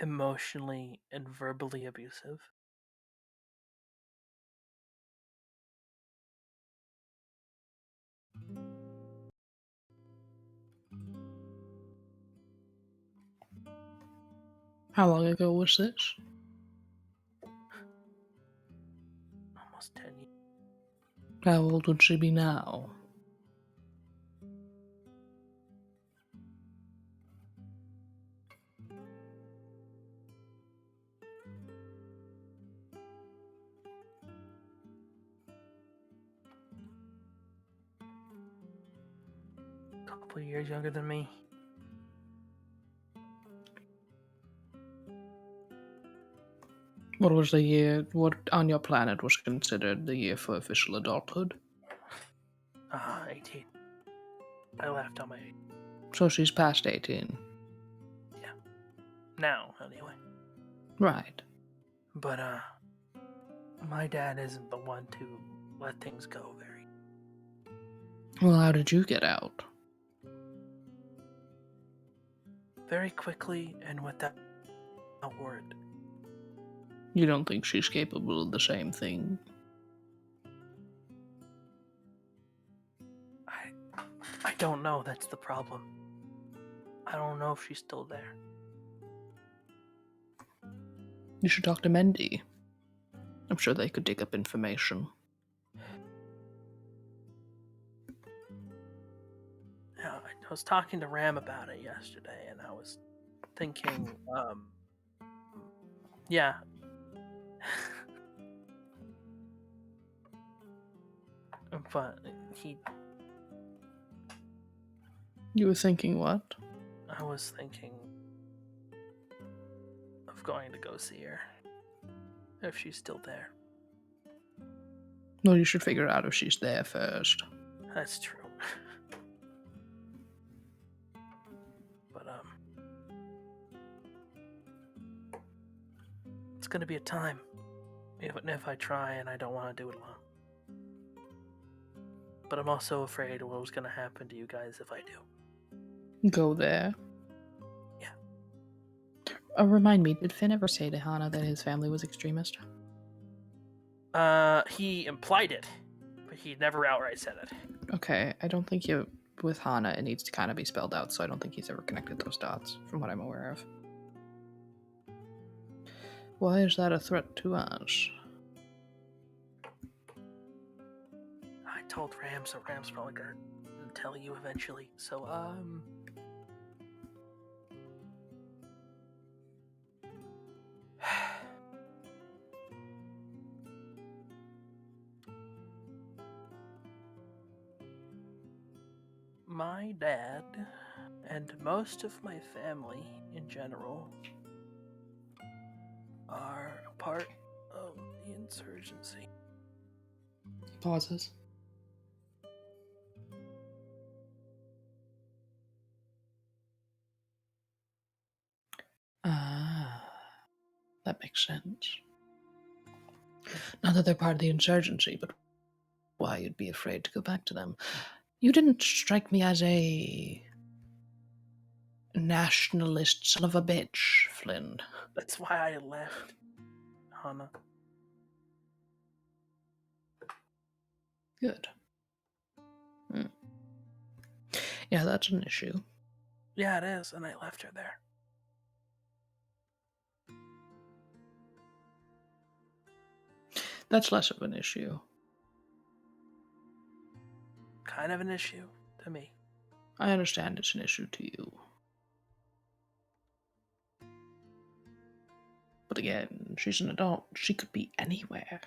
emotionally and verbally abusive. How long ago was this? Almost 10 years. How old would she be now? A couple of years younger than me. What was the year? What on your planet was considered the year for official adulthood? 18. I left on my So she's past 18. now anyway. Right. But my dad isn't the one to let things go Well, how did you get out? very quickly and without worried. You don't think she's capable of the same thing? I don't know, that's the problem. I don't know if she's still there. You should talk to Mendy. I'm sure they could dig up information. Yeah, I was talking to Ram about it yesterday, and I was thinking, yeah. But You were thinking what? I was thinking of going to go see her. If she's still there. Well, you should figure out if she's there first. That's true. But, it's gonna be a time. Even if I try and I don't want to do it alone. But I'm also afraid of what was gonna happen to you guys if I do. Go there. Yeah. Remind me, did Fynn ever say to Hana that his family was extremist? He implied it, but he never outright said it. Okay, I don't think with Hana, it needs to kind of be spelled out, so I don't think he's ever connected those dots, from what I'm aware of. Why is that a threat to us? I told Ram, so Ram's probably gonna tell you eventually. So, my dad and most of my family in general are a part of the insurgency. Pauses. Ah, that makes sense. Not that they're part of the insurgency, but why you'd be afraid to go back to them. You didn't strike me as a nationalist son of a bitch, Flynn. That's why I left, Hana. Good. Yeah, that's an issue. Yeah, it is, and I left her there. That's less of an issue. Kind of an issue to me. I understand it's an issue to you. But again, she's an adult. She could be anywhere.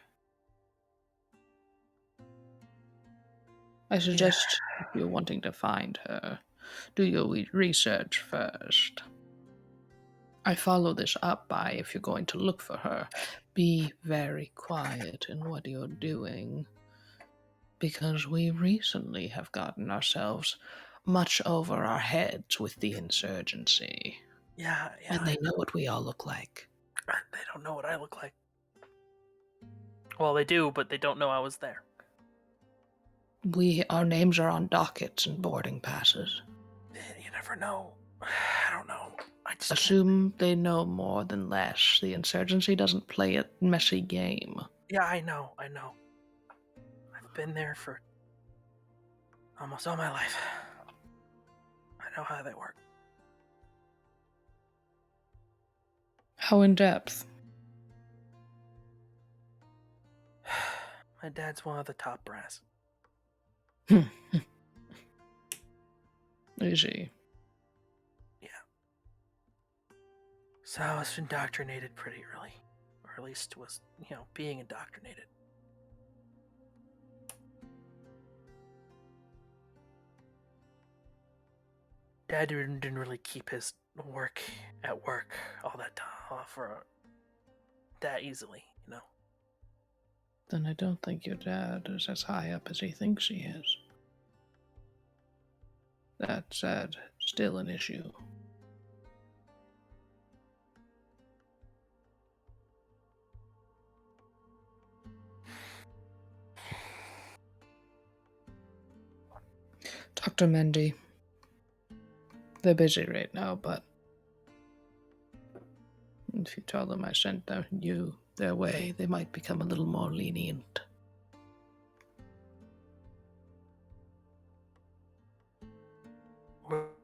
I suggest if you're wanting to find her, do your research first. I follow this up by, if you're going to look for her, be very quiet in what you're doing. Because we recently have gotten ourselves much over our heads with the insurgency. Yeah. And they know what we all look like. They don't know what I look like. Well, they do, but they don't know I was there. Our names are on dockets and boarding passes. You never know. I don't know. I just Assume they know more than less. The insurgency doesn't play a messy game. Yeah, I know. I've been there for almost all my life. I know how they work. How in depth? My dad's one of the top brass. Is he? Yeah. So I was indoctrinated pretty early. Or at least was, being indoctrinated. Dad didn't really keep his work at work all that time for that easily, Then I don't think your dad is as high up as he thinks he is. That said, still an issue. Dr. Mendy. They're busy right now, but If you tell them I sent you their way, they might become a little more lenient.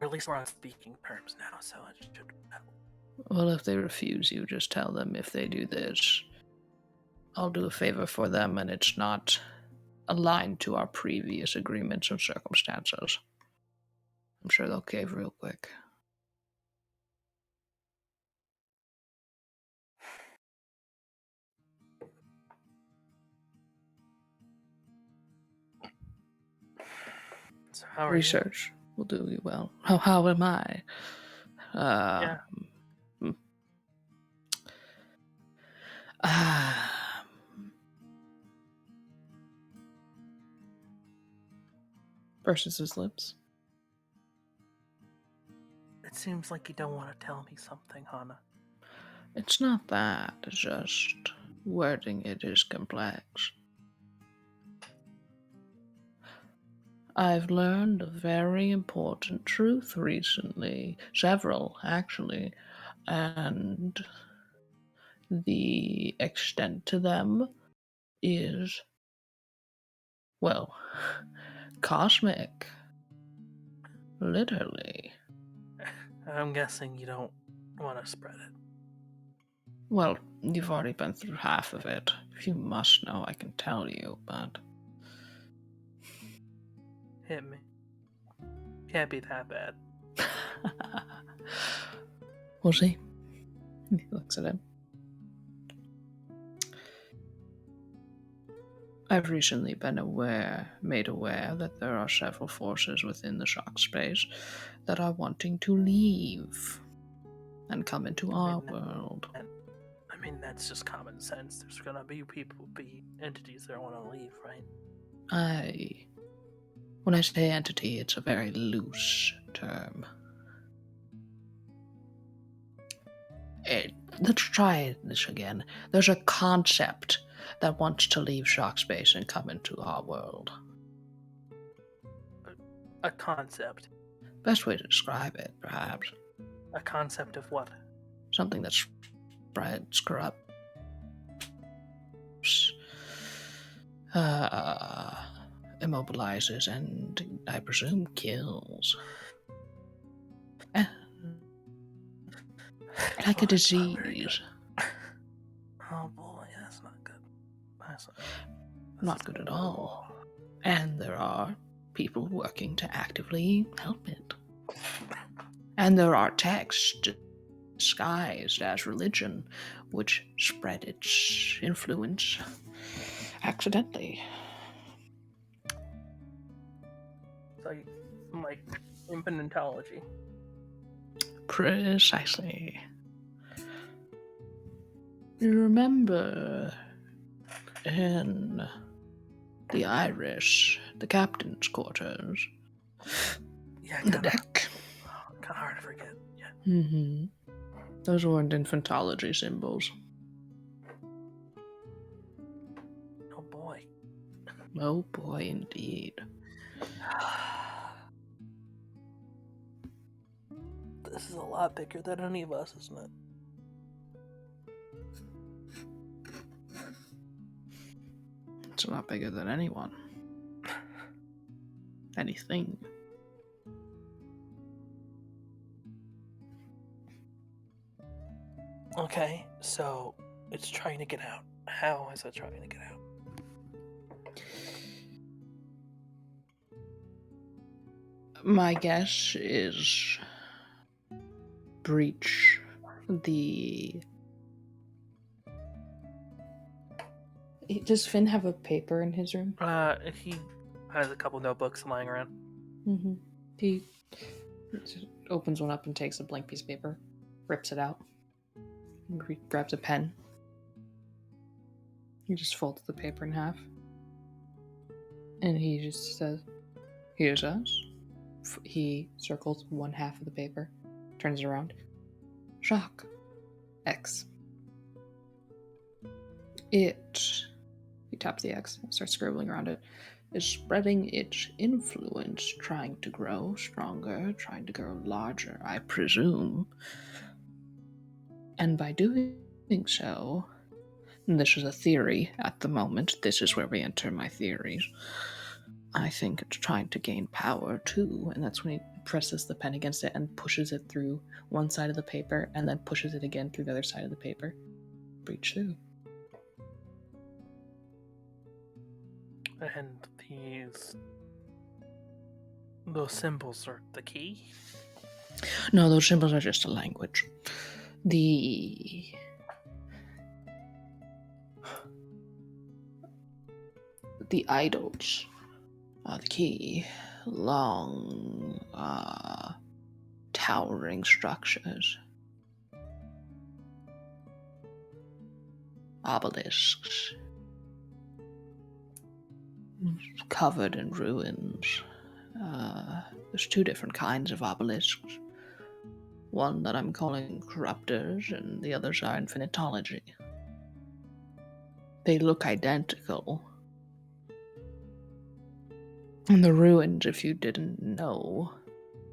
At least we're on speaking terms now, so it should help. Well, if they refuse you, just tell them if they do this, I'll do a favor for them and it's not aligned to our previous agreements and circumstances. I'm sure they'll cave real quick. So how are Research will do you well. How am I? Yeah. Purses his lips. It seems like you don't want to tell me something, Hana. It's not that, it's just wording it is complex. I've learned a very important truth recently, several actually, and the extent to them is, well, cosmic. Literally. I'm guessing you don't want to spread it. Well, you've already been through half of it. If you must know, I can tell you, but... Hit me. Can't be that bad. We'll see. He looks at him. I've recently been made aware that there are several forces within the shock space that are wanting to leave and come into our world. I mean, that's just common sense. There's gonna be entities that want to leave, right? When I say entity, it's a very loose term. Let's try this again. There's a concept that wants to leave shock space and come into our world. A concept. Best way to describe it, perhaps. A concept of what? Something that spreads, corrupts, immobilizes, and I presume kills. Like a disease. Oh boy, that's not good. That's Not good at all. And there are people working to actively help it. And there are texts disguised as religion, which spread its influence accidentally. It's like infinitology. Precisely. You remember in the Irish, the captain's quarters, Yeah, the deck. Kind of hard to forget. Yeah. Mm-hmm. Those weren't infantology symbols. Oh boy. Oh boy, indeed. This is a lot bigger than any of us, isn't it? It's a lot bigger than anyone. Anything. Okay, so it's trying to get out. How is it trying to get out? My guess is breach the... Does Finn have a paper in his room? He has a couple notebooks lying around. Mm-hmm. He opens one up and takes a blank piece of paper, rips it out, grabs a pen. He just folds the paper in half. And he just says, "Here's us." He circles one half of the paper, turns it around. Shock. X. It, he taps the X and starts scribbling around it, is spreading its influence, trying to grow stronger, trying to grow larger, I presume. And by doing think so. And this is a theory at the moment. This is where we enter my theories. I think it's trying to gain power too, and that's when he presses the pen against it and pushes it through one side of the paper and then pushes it again through the other side of the paper. Breach through. And those symbols are the key? No, those symbols are just a language. The idols are the key. Long, towering structures. Obelisks. Covered in ruins. There's two different kinds of obelisks. One that I'm calling corruptors, and the others are infinitology. They look identical. And the ruins, if you didn't know,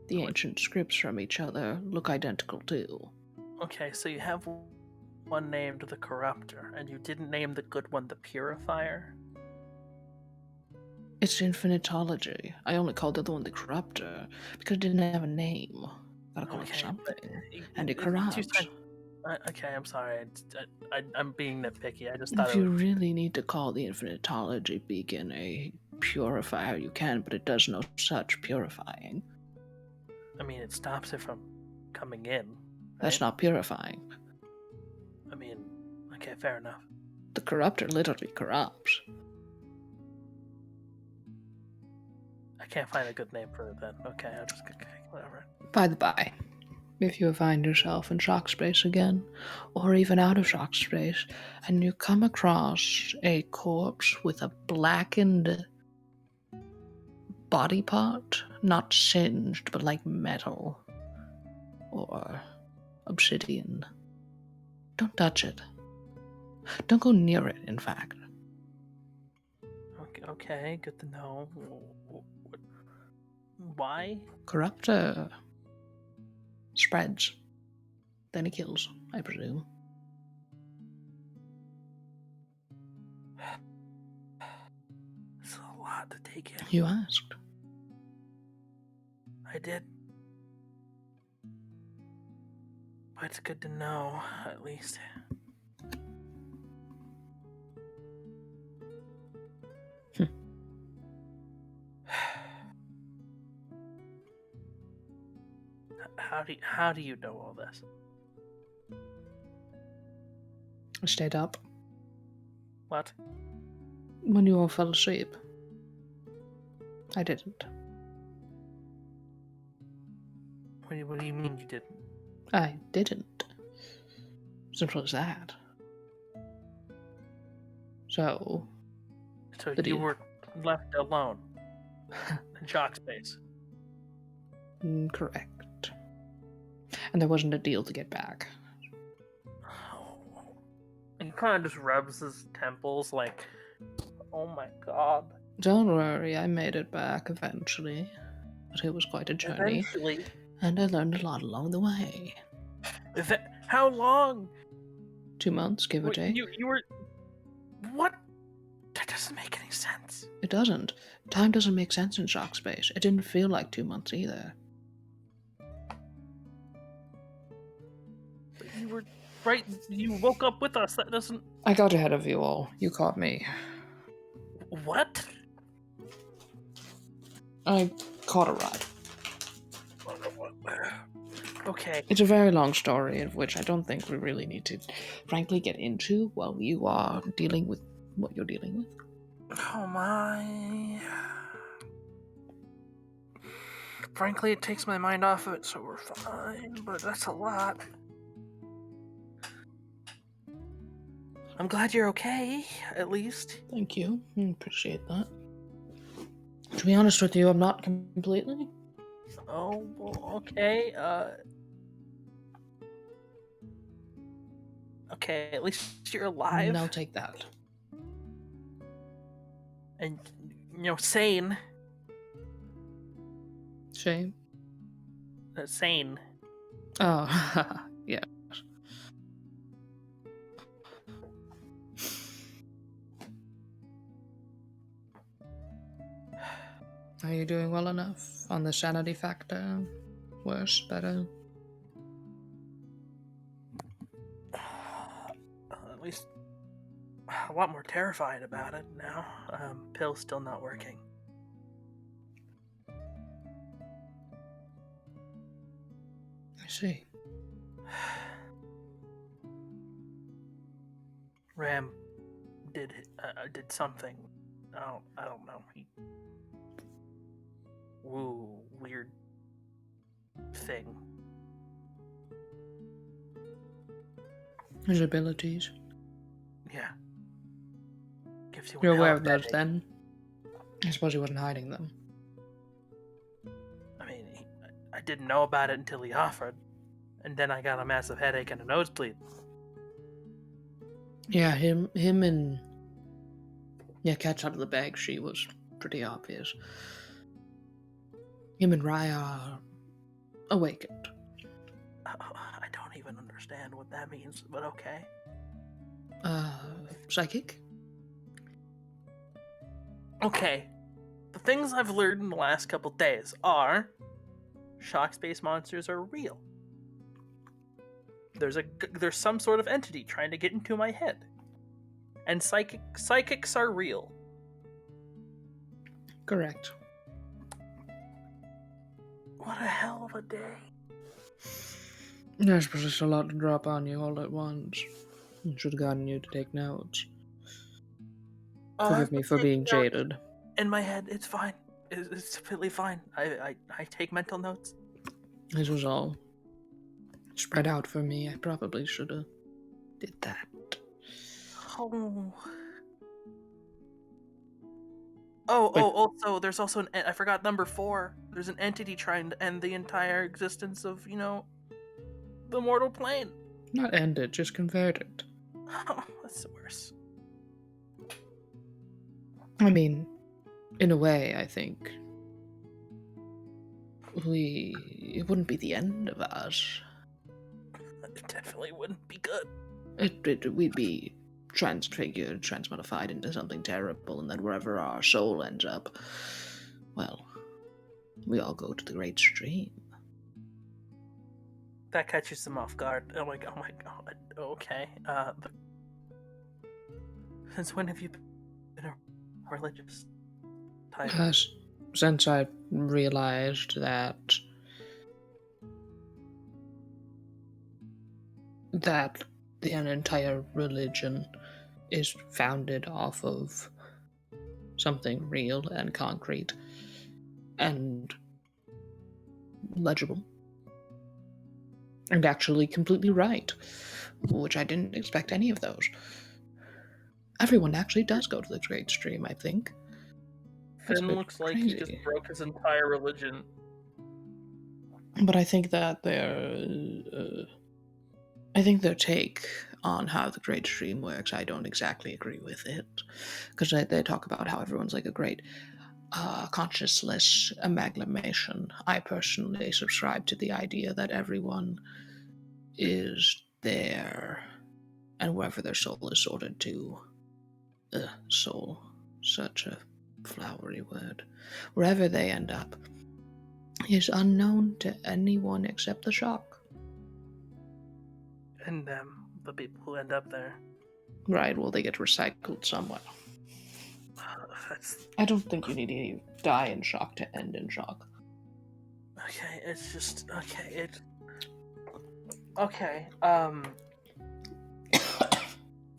the ancient scripts from each other look identical too. Okay, so you have one named the Corruptor, and you didn't name the good one the Purifier? It's infinitology. I only called the other one the corruptor because it didn't have a name. Gotta call it Okay, something. but And it two corrupts. okay, I'm sorry. I'm being nitpicky. I just If thought it you was... really need to call the infinitology beacon a purifier, you can, but it does no such purifying. I mean, it stops it from coming in. That's right? not purifying. I mean, okay, fair enough. The corruptor literally corrupts. I can't find a good name for it then. Okay, I'll just... Okay, whatever. By the by, if you find yourself in shock space again, or even out of shock space, and you come across a corpse with a blackened body part, not singed, but like metal or obsidian, don't touch it. Don't go near it, in fact. Okay, good to know. Why? Corruptor spreads. Then he kills, I presume. It's a lot to take in. You asked. I did. But it's good to know, at least. How do you know all this? I stayed up What? when you all fell asleep. I didn't. What do you mean you didn't? I didn't. Simple as that. So, So But you you- were left alone in shock space. correct. And there wasn't a deal to get back. And he kind of just rubs his temples like, oh my god. Don't worry, I made it back eventually. But it was quite a journey, Eventually. and I learned a lot along the way. How long? 2 months, give or Wait, take. You were... What? That doesn't make any sense. It doesn't. Time doesn't make sense in shock space. It didn't feel like 2 months either. But you were right. You woke up with us. That doesn't... I got ahead of you all. You caught me. What? I caught a ride. Okay. It's a very long story, of which I don't think we really need to, frankly, get into while you are dealing with what you're dealing with. Oh my... Frankly, it takes my mind off of it, so we're fine. But that's a lot. I'm glad you're okay, at least. Thank you. I appreciate that. To be honest with you, I'm not completely. Oh, well, okay. Okay, at least you're alive. I'll take that. And, sane. Shame. Sane. Oh, yeah. Are you doing well enough on the sanity factor? Worse, better? At least a lot more terrified about it now. Pill's still not working. I see. Ram did something. I don't know. Weird thing. His abilities. Yeah. Gives you You're a hell aware of of a those headache. then? I suppose he wasn't hiding them. I mean, I didn't know about it until he offered, and then I got a massive headache and a nosebleed. Yeah, him and Cat's out of the bag. She was pretty obvious. Him and Raya are awakened. I don't even understand what that means, but okay. Psychic? Okay. The things I've learned in the last couple days are shock space monsters are real. There's some sort of entity trying to get into my head. And psychics are real. Correct. What a hell of a day. I suppose it's a lot to drop on you all at once. Should have gotten you to take notes. Forgive me for being jaded. In my head, it's fine. It's completely fine. I take mental notes. This was all spread out for me. I probably should have did that. Oh. Wait. Also, there's also I forgot number 4. There's an entity trying to end the entire existence of, the mortal plane. Not end it, just convert it. Oh, that's worse. I mean, in a way, I think it wouldn't be the end of us. It definitely wouldn't be good. We'd be transfigured, transmodified into something terrible, and then wherever our soul ends up, well, we all go to the great stream. That catches them off guard. Oh my god. Okay. Since when have you been a religious type? Since I realized that an entire religion is founded off of something real and concrete and legible and actually completely right, which I didn't expect any of those. Everyone actually does go to the great stream, I think. Fynn looks like he just broke his entire religion. But I think that their take on how the great stream works, I don't exactly agree with it, because they talk about how everyone's like a great consciousness amalgamation. I personally subscribe to the idea that everyone is there, and wherever their soul is sorted to, soul, such a flowery word, wherever they end up, is unknown to anyone except the shock. And the people who end up there. Right, well, they get recycled somewhere. That's I don't think you need to die in shock to end in shock. okay. It's just okay.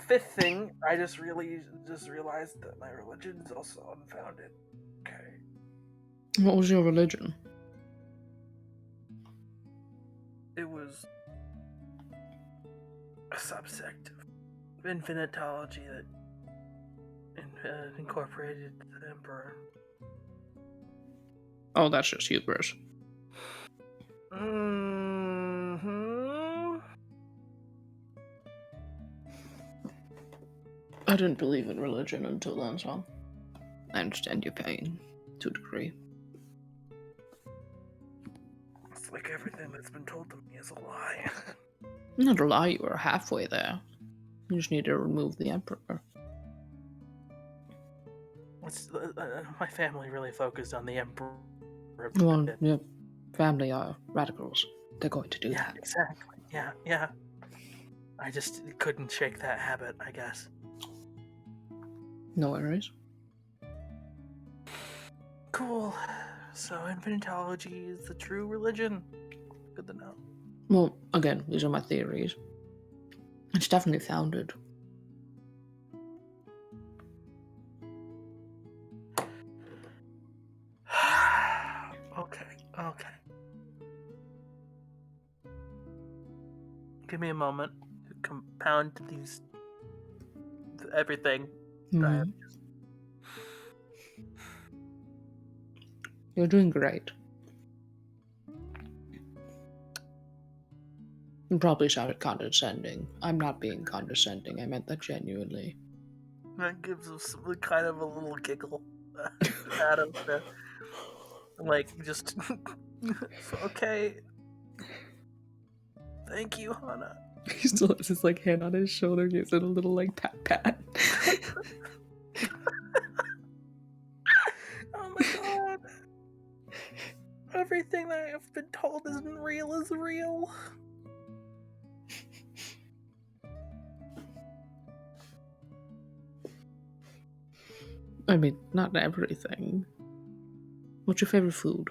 Fifth thing, I just realized that my religion is also unfounded. Okay. What was your religion? It was a subsect of infinitology that incorporated the Emperor. Oh, that's just hubris. Mm-hmm. I didn't believe in religion until then, so I understand your pain to a degree. It's like everything that's been told to me is a lie. Not a lie, you were halfway there. You just need to remove the Emperor. My family really focused on the emperor. Well, your family are radicals. They're going to do Yeah, that. exactly. Yeah. I just couldn't shake that habit, I guess. No worries. Cool. So infinitology is the true religion. Good to know. Well, again, these are my theories. It's definitely founded. Okay. Give me a moment to compound everything. Mhm. You're doing great. You probably sounded condescending. I'm not being condescending. I meant that genuinely. That gives us kind of a little giggle out of the, like, just okay. Thank you, Hana. He still has his hand on his shoulder, gives it a little pat. Oh my god. Everything that I've been told isn't real is real. I mean, not everything. What's your favorite food?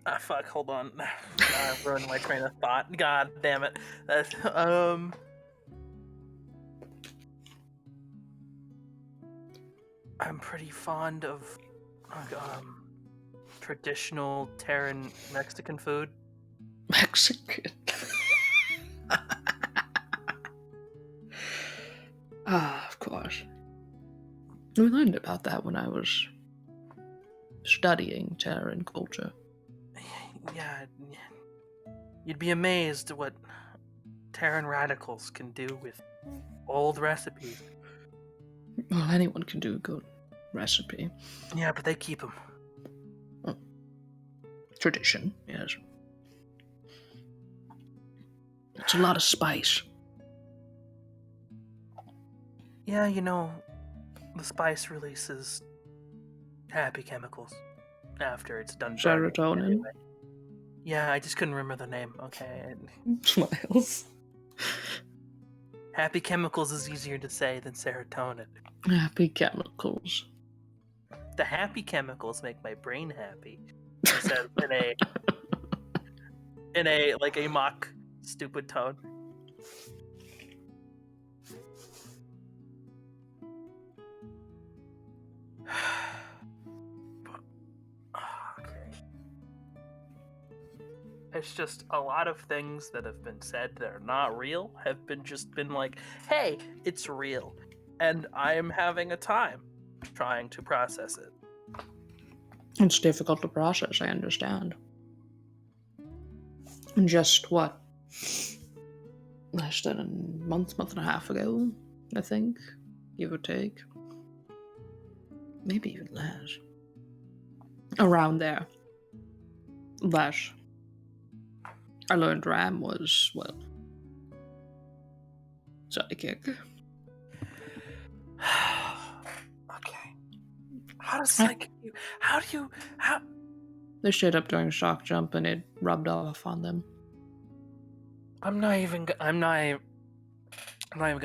Ah, fuck, hold on. I ruined my train of thought. God damn it. I'm pretty fond of traditional Terran Mexican food. Mexican. Of course. We learned about that when I was studying Terran culture. Yeah, you'd be amazed at what Terran radicals can do with old recipes. Well, anyone can do a good recipe. Yeah, but they keep them. Tradition, yes. It's a lot of spice. Yeah, the spice releases happy chemicals after it's done burning. Serotonin. Anyway. Yeah, I just couldn't remember the name. Okay. Smiles. Happy chemicals is easier to say than serotonin. Happy chemicals. The happy chemicals make my brain happy. He says in a like a mock stupid tone. Okay. It's just a lot of things that have been said that are not real have been like, hey, it's real. And I am having a time trying to process it. It's difficult to process, I understand. And just what? Less than a month and a half ago, I think, give or take. Maybe even less. Around there. Less. I learned Ram was, well, psychic. Okay. How does psychic how They showed up during a shock jump and it rubbed off on them. I'm not even gonna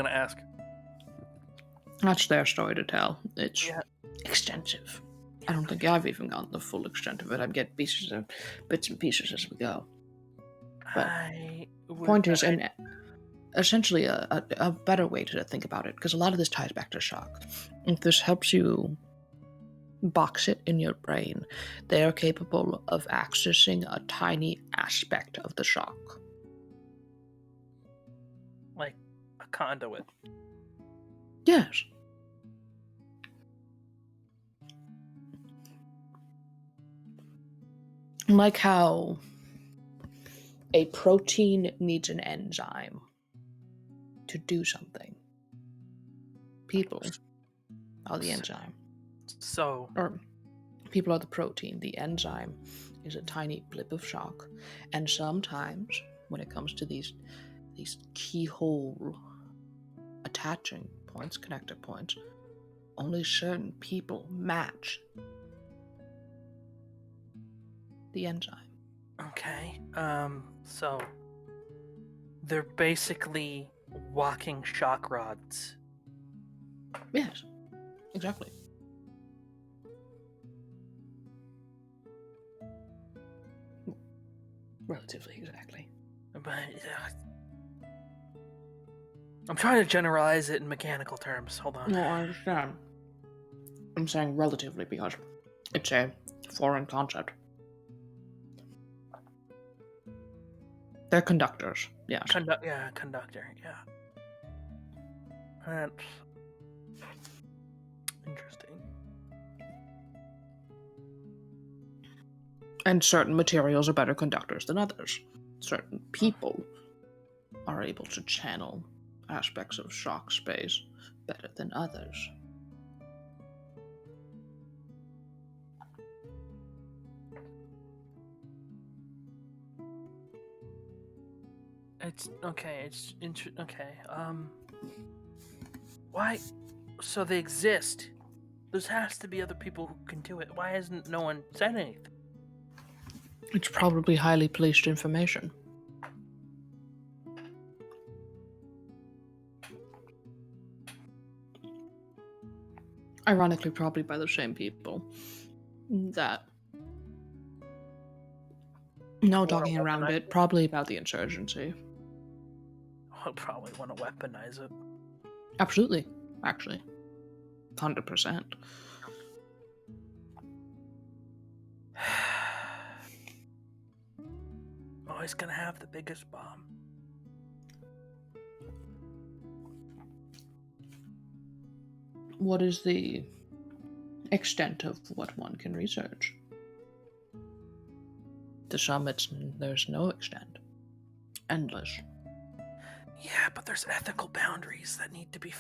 ask. That's their story to tell. It's Yeah. extensive. I don't think I've even gotten the full extent of it. I get bits and pieces as we go. But point is, and essentially a better way to think about it, because a lot of this ties back to shock. If this helps you box it in your brain, they are capable of accessing a tiny aspect of the shock. like a conduit. Yes. Like how a protein needs an enzyme to do something. People are the enzyme. So Or people are the protein. The enzyme is a tiny blip of shock. And sometimes, when it comes to these these keyhole attaching points, connector points, only certain people match the enzyme. Okay. So they're basically walking shock rods. Yes, exactly. Relatively exactly. But I'm trying to generalize it in mechanical terms. Hold on. No, I understand. I'm saying relatively because it's a foreign concept. They're conductors, yes. Conductor. Yeah. That's interesting. And certain materials are better conductors than others. Certain people are able to channel aspects of shock space better than others. It's okay. Okay. Why? So they exist. There has to be other people who can do it. Why hasn't no one said anything? It's probably highly policed information. Ironically, probably by the same people that. No talking around it, probably about the insurgency. I'll probably want to weaponize it. Absolutely, actually. 100%. Always gonna have the biggest bomb. What is the extent of what one can research? To some, there's no extent. Endless. Yeah, but there's ethical boundaries that need to be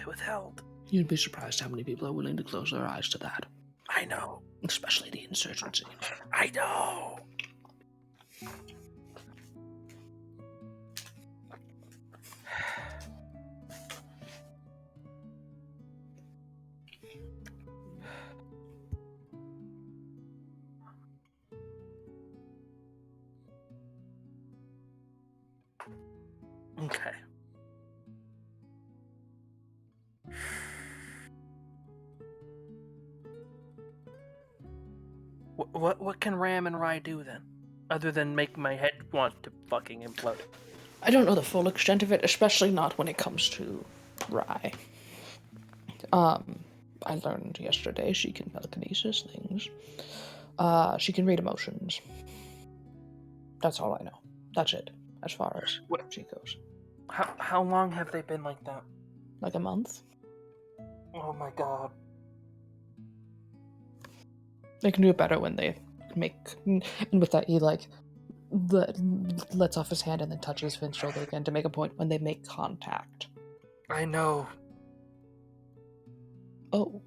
withheld. You'd be surprised how many people are willing to close their eyes to that. I know. Especially the insurgency. I know. Okay. What can Ram and Rye do then, other than make my head want to fucking implode? I don't know the full extent of it, especially not when it comes to Rye. I learned yesterday she can telekinesis things. She can read emotions. That's all I know. That's it, as far as she goes. How long have they been like that? Like a month? Oh my god. They can do it better when they make... And with that, he, lets off his hand and then touches Finn's shoulder again to make a point when they make contact. I know. Oh.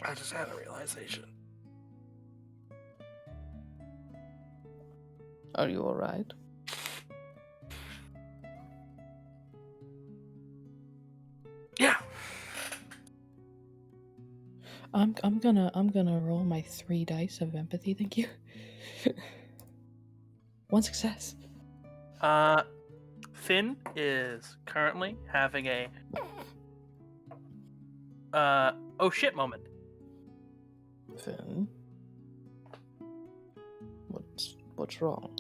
I just had a realization. Are you alright? Yeah. I'm gonna roll my 3 dice of empathy, thank you. 1 success. Fynn is currently having a oh shit moment. Fynn? What's wrong?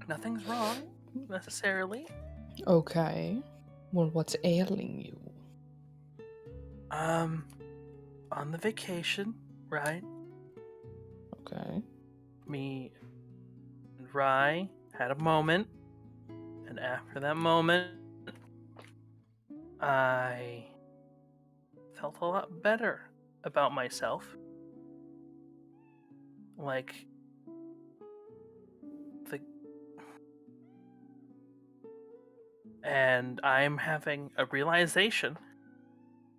Nothing's wrong necessarily. Okay. Well, what's ailing you? On the vacation, right? Okay. Me and Rye had a moment, and after that moment, I felt a lot better about myself. Like, and I'm having a realization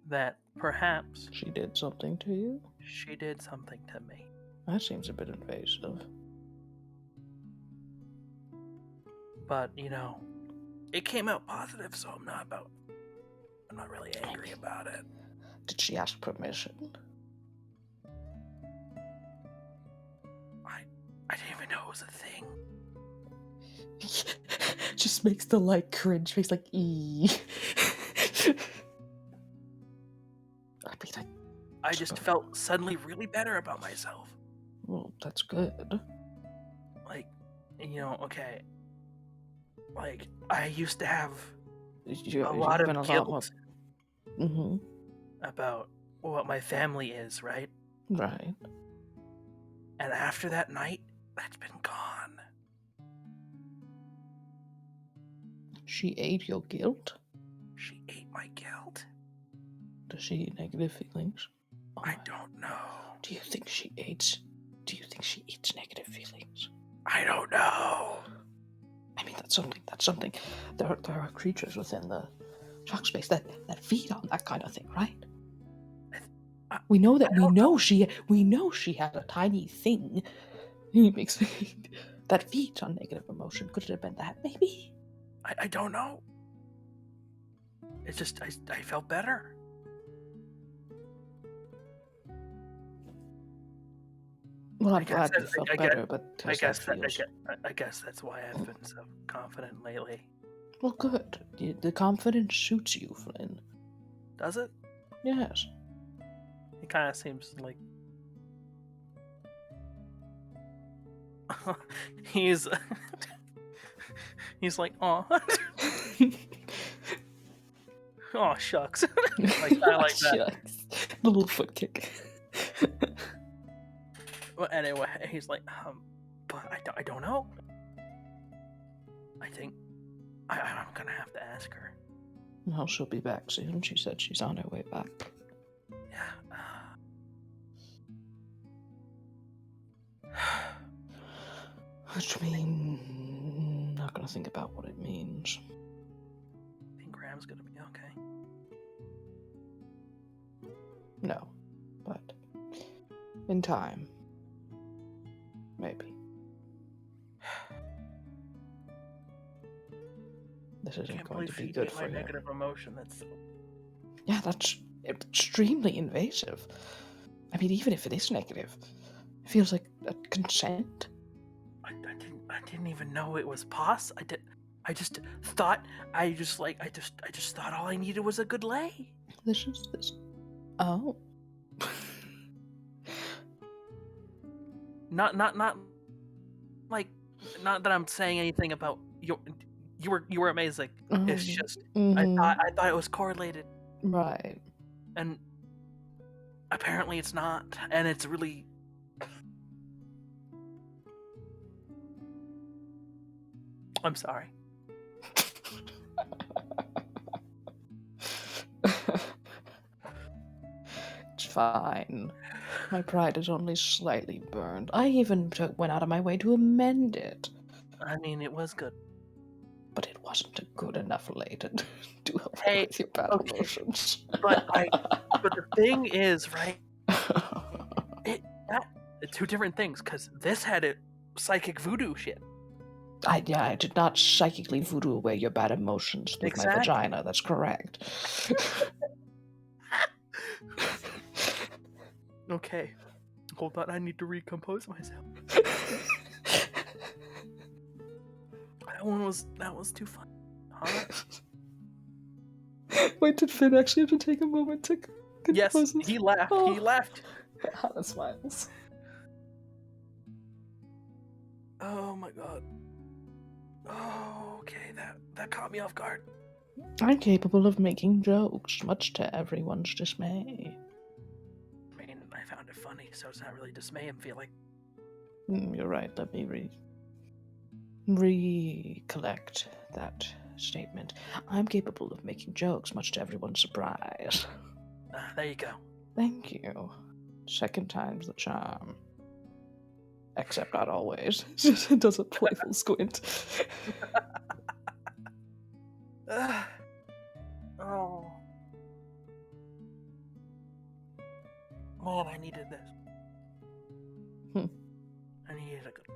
that perhaps She did something to you? she did something to me. That seems a bit invasive. but it came out positive, so I'm not really angry about it. Did she ask permission? I didn't even know it was a thing. Just makes the like cringe face, like ee. I mean, I just felt suddenly really better about myself. well, that's good. Like, okay. Like, I used to have a lot of guilt Mm-hmm. about what my family is, right? Right. And after that night, that's been gone. She ate your guilt? She ate my guilt. Does she eat negative feelings? Oh I my. don't know. Do you think she eats negative feelings? I don't know. I mean, that's something. There are creatures within the shock space that feed on that kind of thing, right? We know she had a tiny thing. He makes me that feeds on negative emotion. Could it have been that, maybe? I don't know. It's just I felt better. Well, I'm I glad guess you felt I better, but I that guess feels... I guess that's why I've been so confident lately. Well, good. The confidence suits you, Flynn. Does it? Yes. It kind of seems like he's like, oh, oh shucks. Like I like that. Shucks. The little foot kick. Well, anyway, he's like, but I don't know. I think I'm gonna have to ask her. Well, she'll be back soon. She said she's on her way back. Yeah. Which means... not gonna think about what it means. I think Graham's gonna be okay. No. But... in time. Maybe. This I isn't can't going to believe be she good ate for my you. negative emotion. That's Yeah, that's extremely invasive. I mean, even if it is negative, it feels like a consent. I didn't even know it was possible. I just thought I just thought all I needed was a good lay. This. Oh. Not like not that I'm saying anything about you were amazing. It's just I thought it was correlated, Right. and apparently it's not, and it's really. I'm sorry. It's fine. My pride is only slightly burned. I even went out of my way to amend it. I mean, it was good. But it wasn't a good enough lay to do away Hey, with your bad okay, emotions. But the thing is, right? Two different things, because this had it psychic voodoo shit. I did not psychically voodoo away your bad emotions with my vagina. That's correct. Okay. Hold on, I need to recompose myself. That was too fun. Huh? Wait, did Fynn actually have to take a moment to compose Yes, himself? he laughed. Oh. He laughed. Hannah smiles. Oh my god. Oh, okay, that caught me off guard. I'm capable of making jokes, much to everyone's dismay. I mean, I found it funny, so it's not really dismay. I'm feeling. You're right. Let me recollect that statement. I'm capable of making jokes, much to everyone's surprise. There you go. Thank you. Second time's the charm. Except not always. It does a playful squint. Oh. Man, I needed this. I needed a good.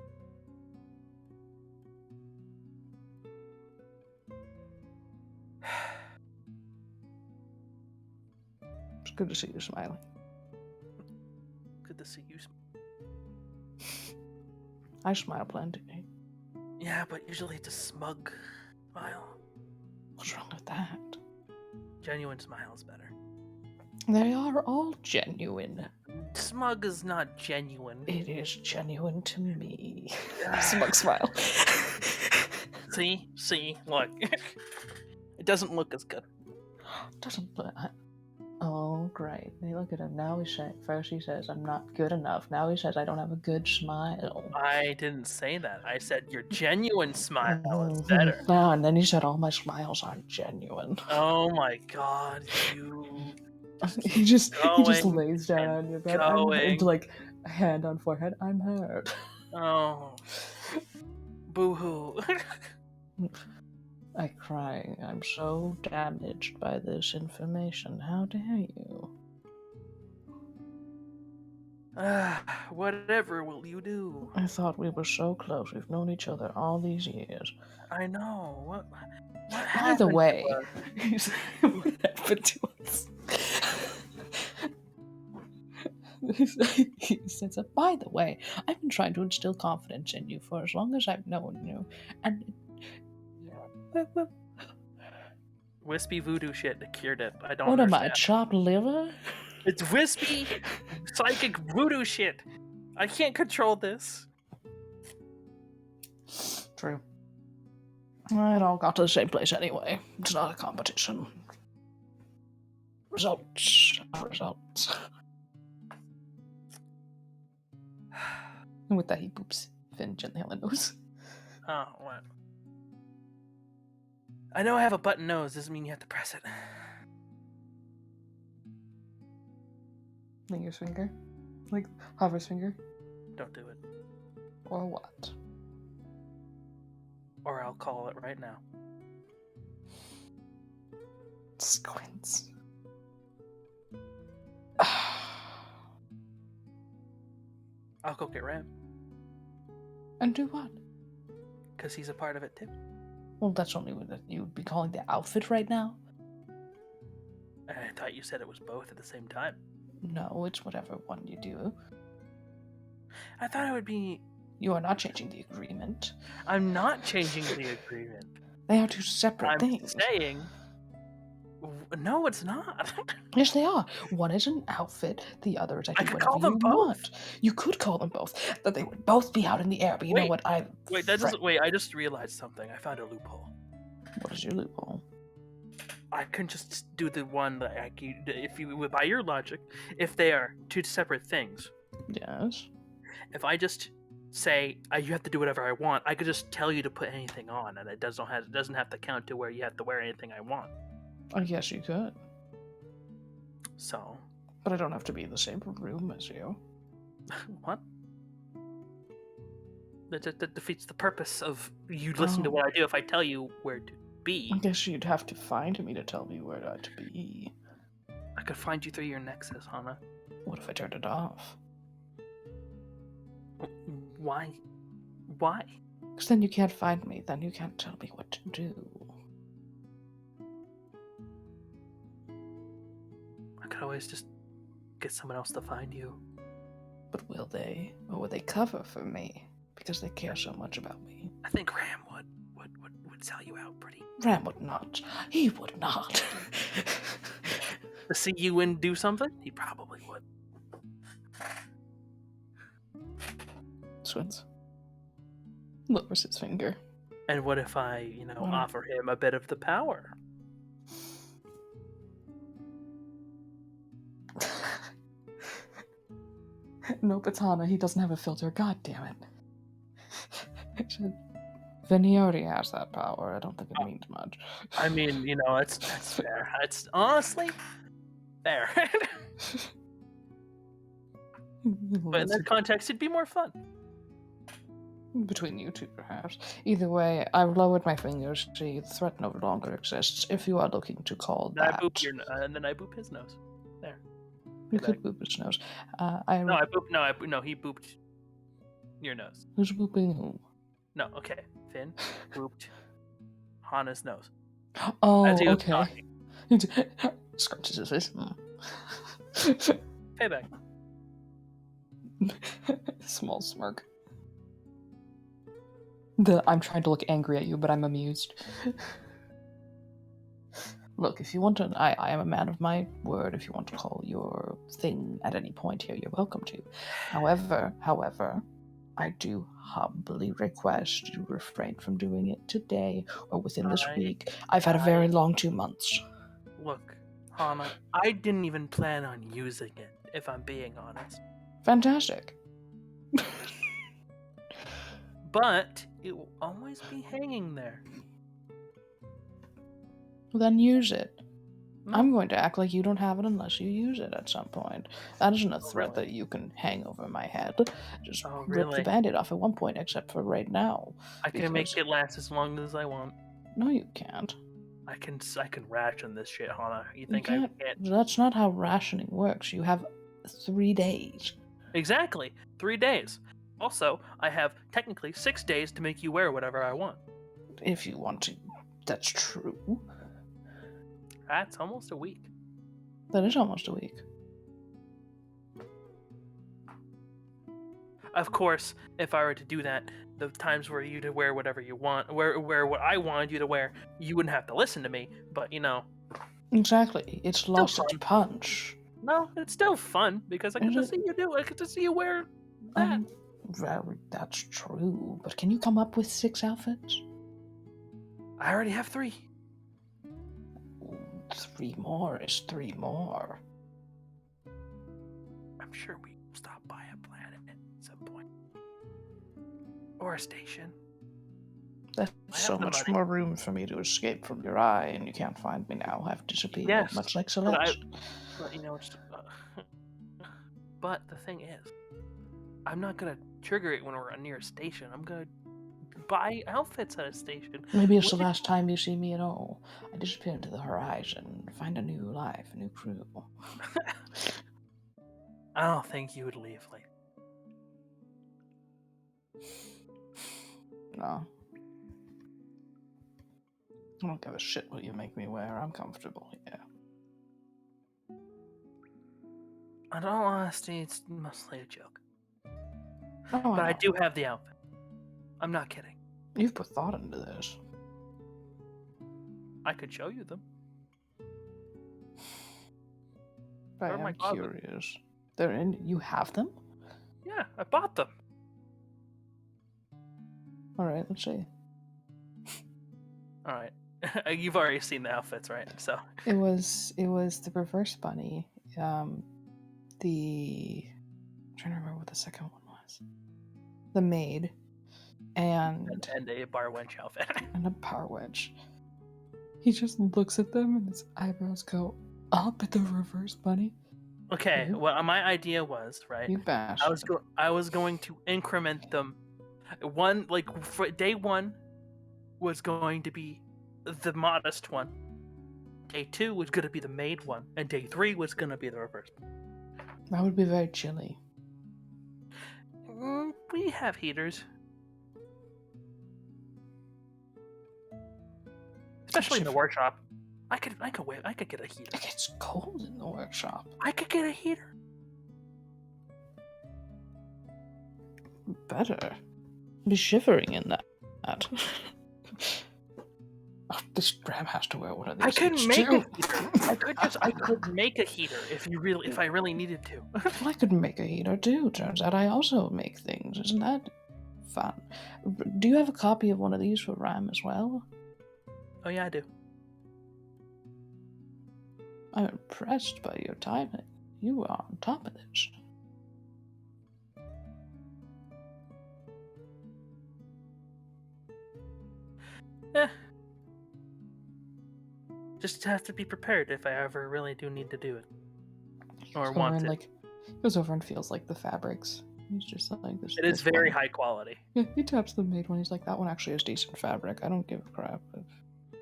It's good to see you smiling. Good to see you. I smile plenty. Yeah, but usually it's a smug smile. What's wrong with that? Genuine smile is better. They are all genuine. Smug is not genuine. It is genuine to me. Smug smile. See, look. It doesn't look as good. Doesn't look. Oh, great. Hey, look at him. Now he's saying, first he says, I'm not good enough. Now he says, I don't have a good smile. I didn't say that. I said your genuine smile is better. No, and then he said, all my smiles aren't genuine. Oh my god, you. He just going lays down and on your bed. going. Like, hand on forehead. I'm hurt. Oh. Boo-hoo. I cry. I'm so damaged by this information. How dare you? Whatever will you do? I thought we were so close. We've known each other all these years. I know. What By happened the to way, us? what happened to us? He says, by the way, I've been trying to instill confidence in you for as long as I've known you. And Wispy voodoo shit that cured it. I don't what am I, understand. chopped liver? It's wispy psychic voodoo shit. I can't control this. True. It all got to the same place anyway. It's not a competition. Results. Results. And with that, he poops Finn gently on the nose. Oh, what? I know I have a button nose. Doesn't mean you have to press it. Linger's finger? Like, Hover's finger? Don't do it. Or what? Or I'll call it right now. Squints. I'll go get Ram. And do what? Because he's a part of it too. Well, that's only what you would be calling the outfit right now. I thought you said it was both at the same time. No, it's whatever one you do. I thought it would be... You are not changing the agreement. I'm not changing the agreement. They are two separate I'm things. saying... No, it's not. Yes, they are. One is an outfit, the other is I I do could whatever call them you both. want. You could call them both, but they would both be out in the air. But you know Wait, what? Wait, that doesn't... Wait, I just realized something. I found a loophole. What is your loophole? I can just do the one that if you, by your logic, if they are two separate things, Yes. if I just say you have to do whatever I want, I could just tell you to put anything on, and it doesn't have to count to where you have to wear anything I want. I guess you could, So, but I don't have to be in the same room as you. what? That defeats the purpose of you listen to what I do if I tell you where to be. I guess you'd have to find me to tell me where to be. I could find you through your nexus, Hana. What if I turned it off? Why? Why? Because then you can't find me. Then you can't tell me what to do. I could always just get someone else to find you. But will they? Or will they cover for me? Because they care so much about me. I think Ram would sell you out pretty. Ram would not. He would not. To see you and do something? He probably would. Swins. Lowers his finger. And what if I, Wow. offer him a bit of the power? Nope, it's Hana. He doesn't have a filter. God damn it. Then he already has that power. I don't think it means much. I mean, that's fair. It's honestly fair. But in that context, it'd be more fun. Between you two, perhaps. Either way, I've lowered my fingers. See, the threat no longer exists. If you are looking to call Then that, I boop and then I boop his nose. There. you Okay. could boop his nose. No, I booped. No, he booped your nose. Who's booping who? No, okay. Finn booped Hana's nose. Oh, As he was okay. Scratches his face. Payback. Small smirk. I'm trying to look angry at you, but I'm amused. Look, if you want to, I am a man of my word. If you want to call your thing at any point here, you're welcome to. However, I do humbly request you refrain from doing it today or within this week. I've had a very long 2 months. Look, Hana, I didn't even plan on using it, if I'm being honest. Fantastic. But it will always be hanging there. Then use it. No, I'm going to act like you don't have it unless you use it at some point. That isn't a threat really? that you can hang over my head. Just Oh, rip the really? band-aid off at one point, except for right now. I can make it last as long as I want. No, you can't. I can ration this shit, Hana. You You think can't. I can't? That's not how rationing works. You have 3 days. Exactly. 3 days. Also, I have technically 6 days to make you wear whatever I want. If you want to. That's true. That's almost a week. That is almost a week. Of course, if I were to do that, the times where you to wear whatever you want, wear what I wanted you to wear, you wouldn't have to listen to me. But Exactly. It's lost its fun. punch. No, it's still fun because I get Is to it? see you do. I get to see you wear that. Well, that's true. But can you come up with 6 outfits? I already have 3. 3 more is 3 more. I'm sure we stop by a planet at some point. Or a station. That's I so have the much money. more room for me to escape from your eye, and you can't find me now. I've disappeared, Yes, much like but Celeste. but the thing is, I'm not gonna trigger it when we're near a station. I'm gonna buy outfits at a station. Maybe it's the last time you see me at all. I disappear into the horizon, find a new life, a new crew. I don't think you would leave like. No. I don't give a shit what you make me wear. I'm comfortable, yeah. In all honesty, it's mostly a joke. Oh, But I know. do have the outfit. I'm not kidding. You've put thought into this. I could show you them. I They're in my am closet. curious. They're in. You have them? Yeah, I bought them. All right, let's see. All right. You've already seen the outfits, right? So It was the reverse bunny. I'm trying to remember what the second one was. The maid, and a bar wench outfit. a power wedge. He just looks at them, and his eyebrows go up at the reverse bunny. Okay, You- well, my idea was right. You bastard. I was going to increment them. One for day 1 was going to be the modest one. Day 2 was going to be the maid one, and day 3 was going to be the reverse. That would be very chilly. We have heaters, especially in the workshop. I could get a heater. It gets cold in the workshop. I could get a heater. Better. Be shivering in that. Oh, this Graham has to wear one of these. I couldn't things make too. a heater. I could make a heater if I really needed to. Well, I could make a heater too. Turns out I also make things. Isn't that fun? Do you have a copy of one of these for Ram as well? Oh yeah, I do. I'm impressed by your timing. You are on top of this. Eh. Just have to be prepared if I ever really do need to do it. Or Goes want over to. and, goes over and feels like the fabrics. He's just like this. It is this very one. high quality. Yeah, he taps the maid one. He's like, that one actually has decent fabric. I don't give a crap.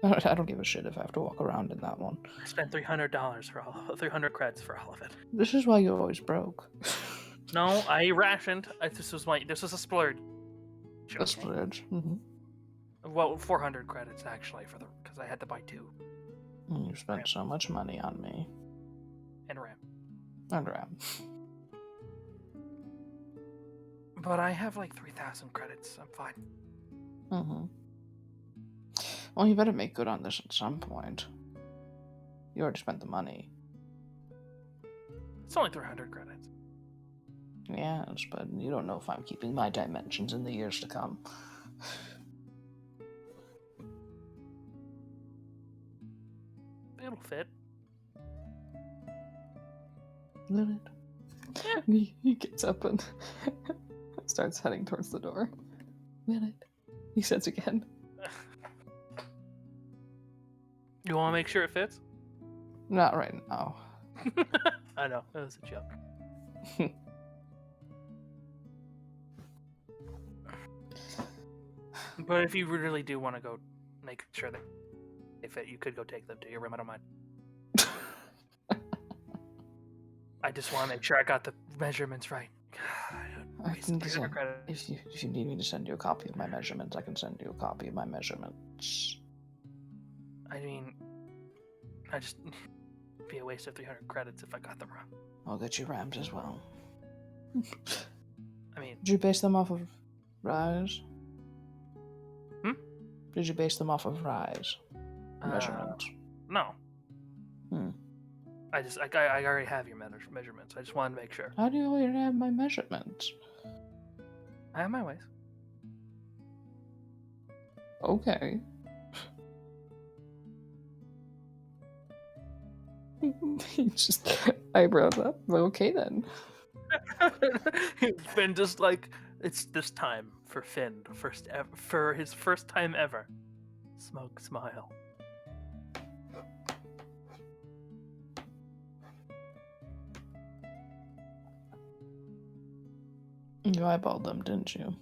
I don't give a shit if I have to walk around in that one. I spent $300 for 300 creds for all of it. This is why you're always broke. No, I rationed. This was a splurge. A splurge. Mm-hmm. Well, 400 credits actually because I had to buy 2 You spent so much money on me. and RAM. And RAM. But I have like 3,000 credits. I'm fine. Mm-hmm. Well, you better make good on this at some point. You already spent the money. It's only 300 credits. Yes, but you don't know if I'm keeping my dimensions in the years to come. It'll fit. Will it? He gets up and starts heading towards the door. Will it? He says again. You want to make sure it fits? Not right now. I know, that was a joke. But if you really do want to go make sure that they fit, you could go take them to your room. I don't mind. I just want to make sure I got the measurements right. I can 300 send, credits. if you need me to send you a copy of my measurements, I can send you a copy of my measurements. I mean, I just be a waste of 300 credits if I got them wrong. I'll get you rams as well. I mean, Did you base them off of Rise? Did you base them off of Rise measurements? no. Hmm. I already have your measurements. I just wanted to make sure. How do you already have my measurements? I have my ways. Okay. He just eyebrows up. Okay then. Finn just like, it's this time for Finn, for his first time ever. Smoke, smile. You eyeballed them, didn't you?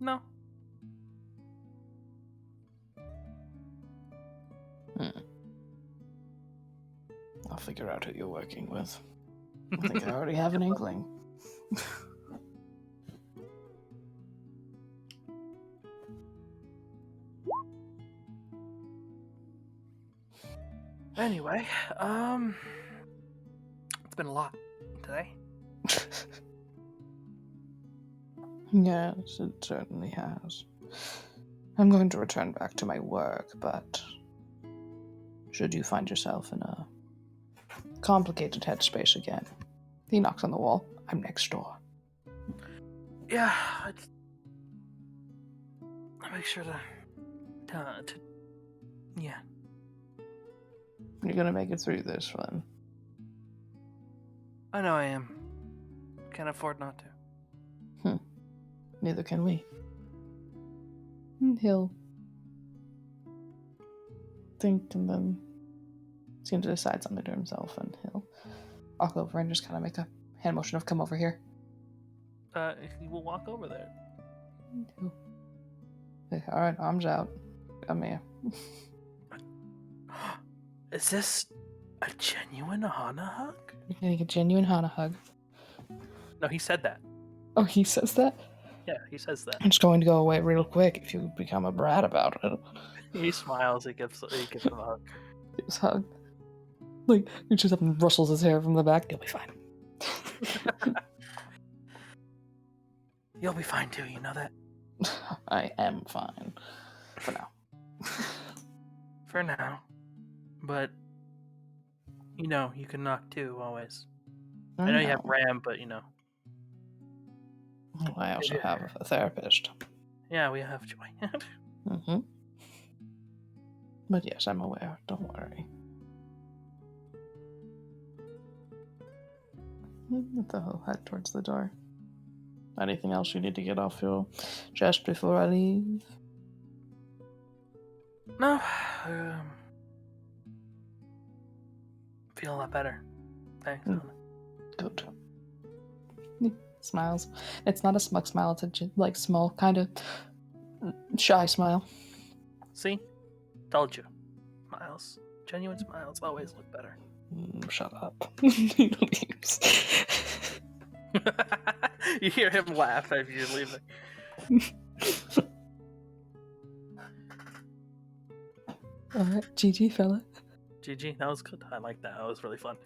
No. I'll figure out who you're working with. I think I already have an inkling. Anyway, it's been a lot today. Yes, it certainly has. I'm going to return back to my work, but should you find yourself in a complicated headspace again, he knocks on the wall. I'm next door. Yeah, I'll make sure to yeah. You're gonna make it through this one. I know I am. Can't afford not to. Neither can we. And he'll think and then seem to decide something to himself, and he'll walk over and just kind of make a hand motion of come over here. He will walk over there. And he'll say, all right, arms out. Come here. Is this a genuine Hana hug? You're getting a genuine Hana hug. No, he said that. Oh, he says that? Yeah, he says that. It's going to go away real quick if you become a brat about it. He smiles. He gives him a hug. Gives a hug. Like, reaches up and rustles his hair from the back. You'll be fine. You'll be fine too. You know that. I am fine. For now. For now. But you know, you can knock too always. I know you have RAM, but you know. Well, I also have a therapist. Yeah, we have Joy. Mm-hmm. But yes, I'm aware. Don't worry. They'll head towards the door. Anything else you need to get off your chest before I leave? No. Feel a lot better. Thanks. Good. He smiles. It's not a smug smile. It's a like small, kind of shy smile. See? Told you. Smiles. Genuine smiles always look better. Shut up. He leaves. You hear him laugh as you're leaving. Alright, GG, fella. GG, that was good. I like that. That was really fun.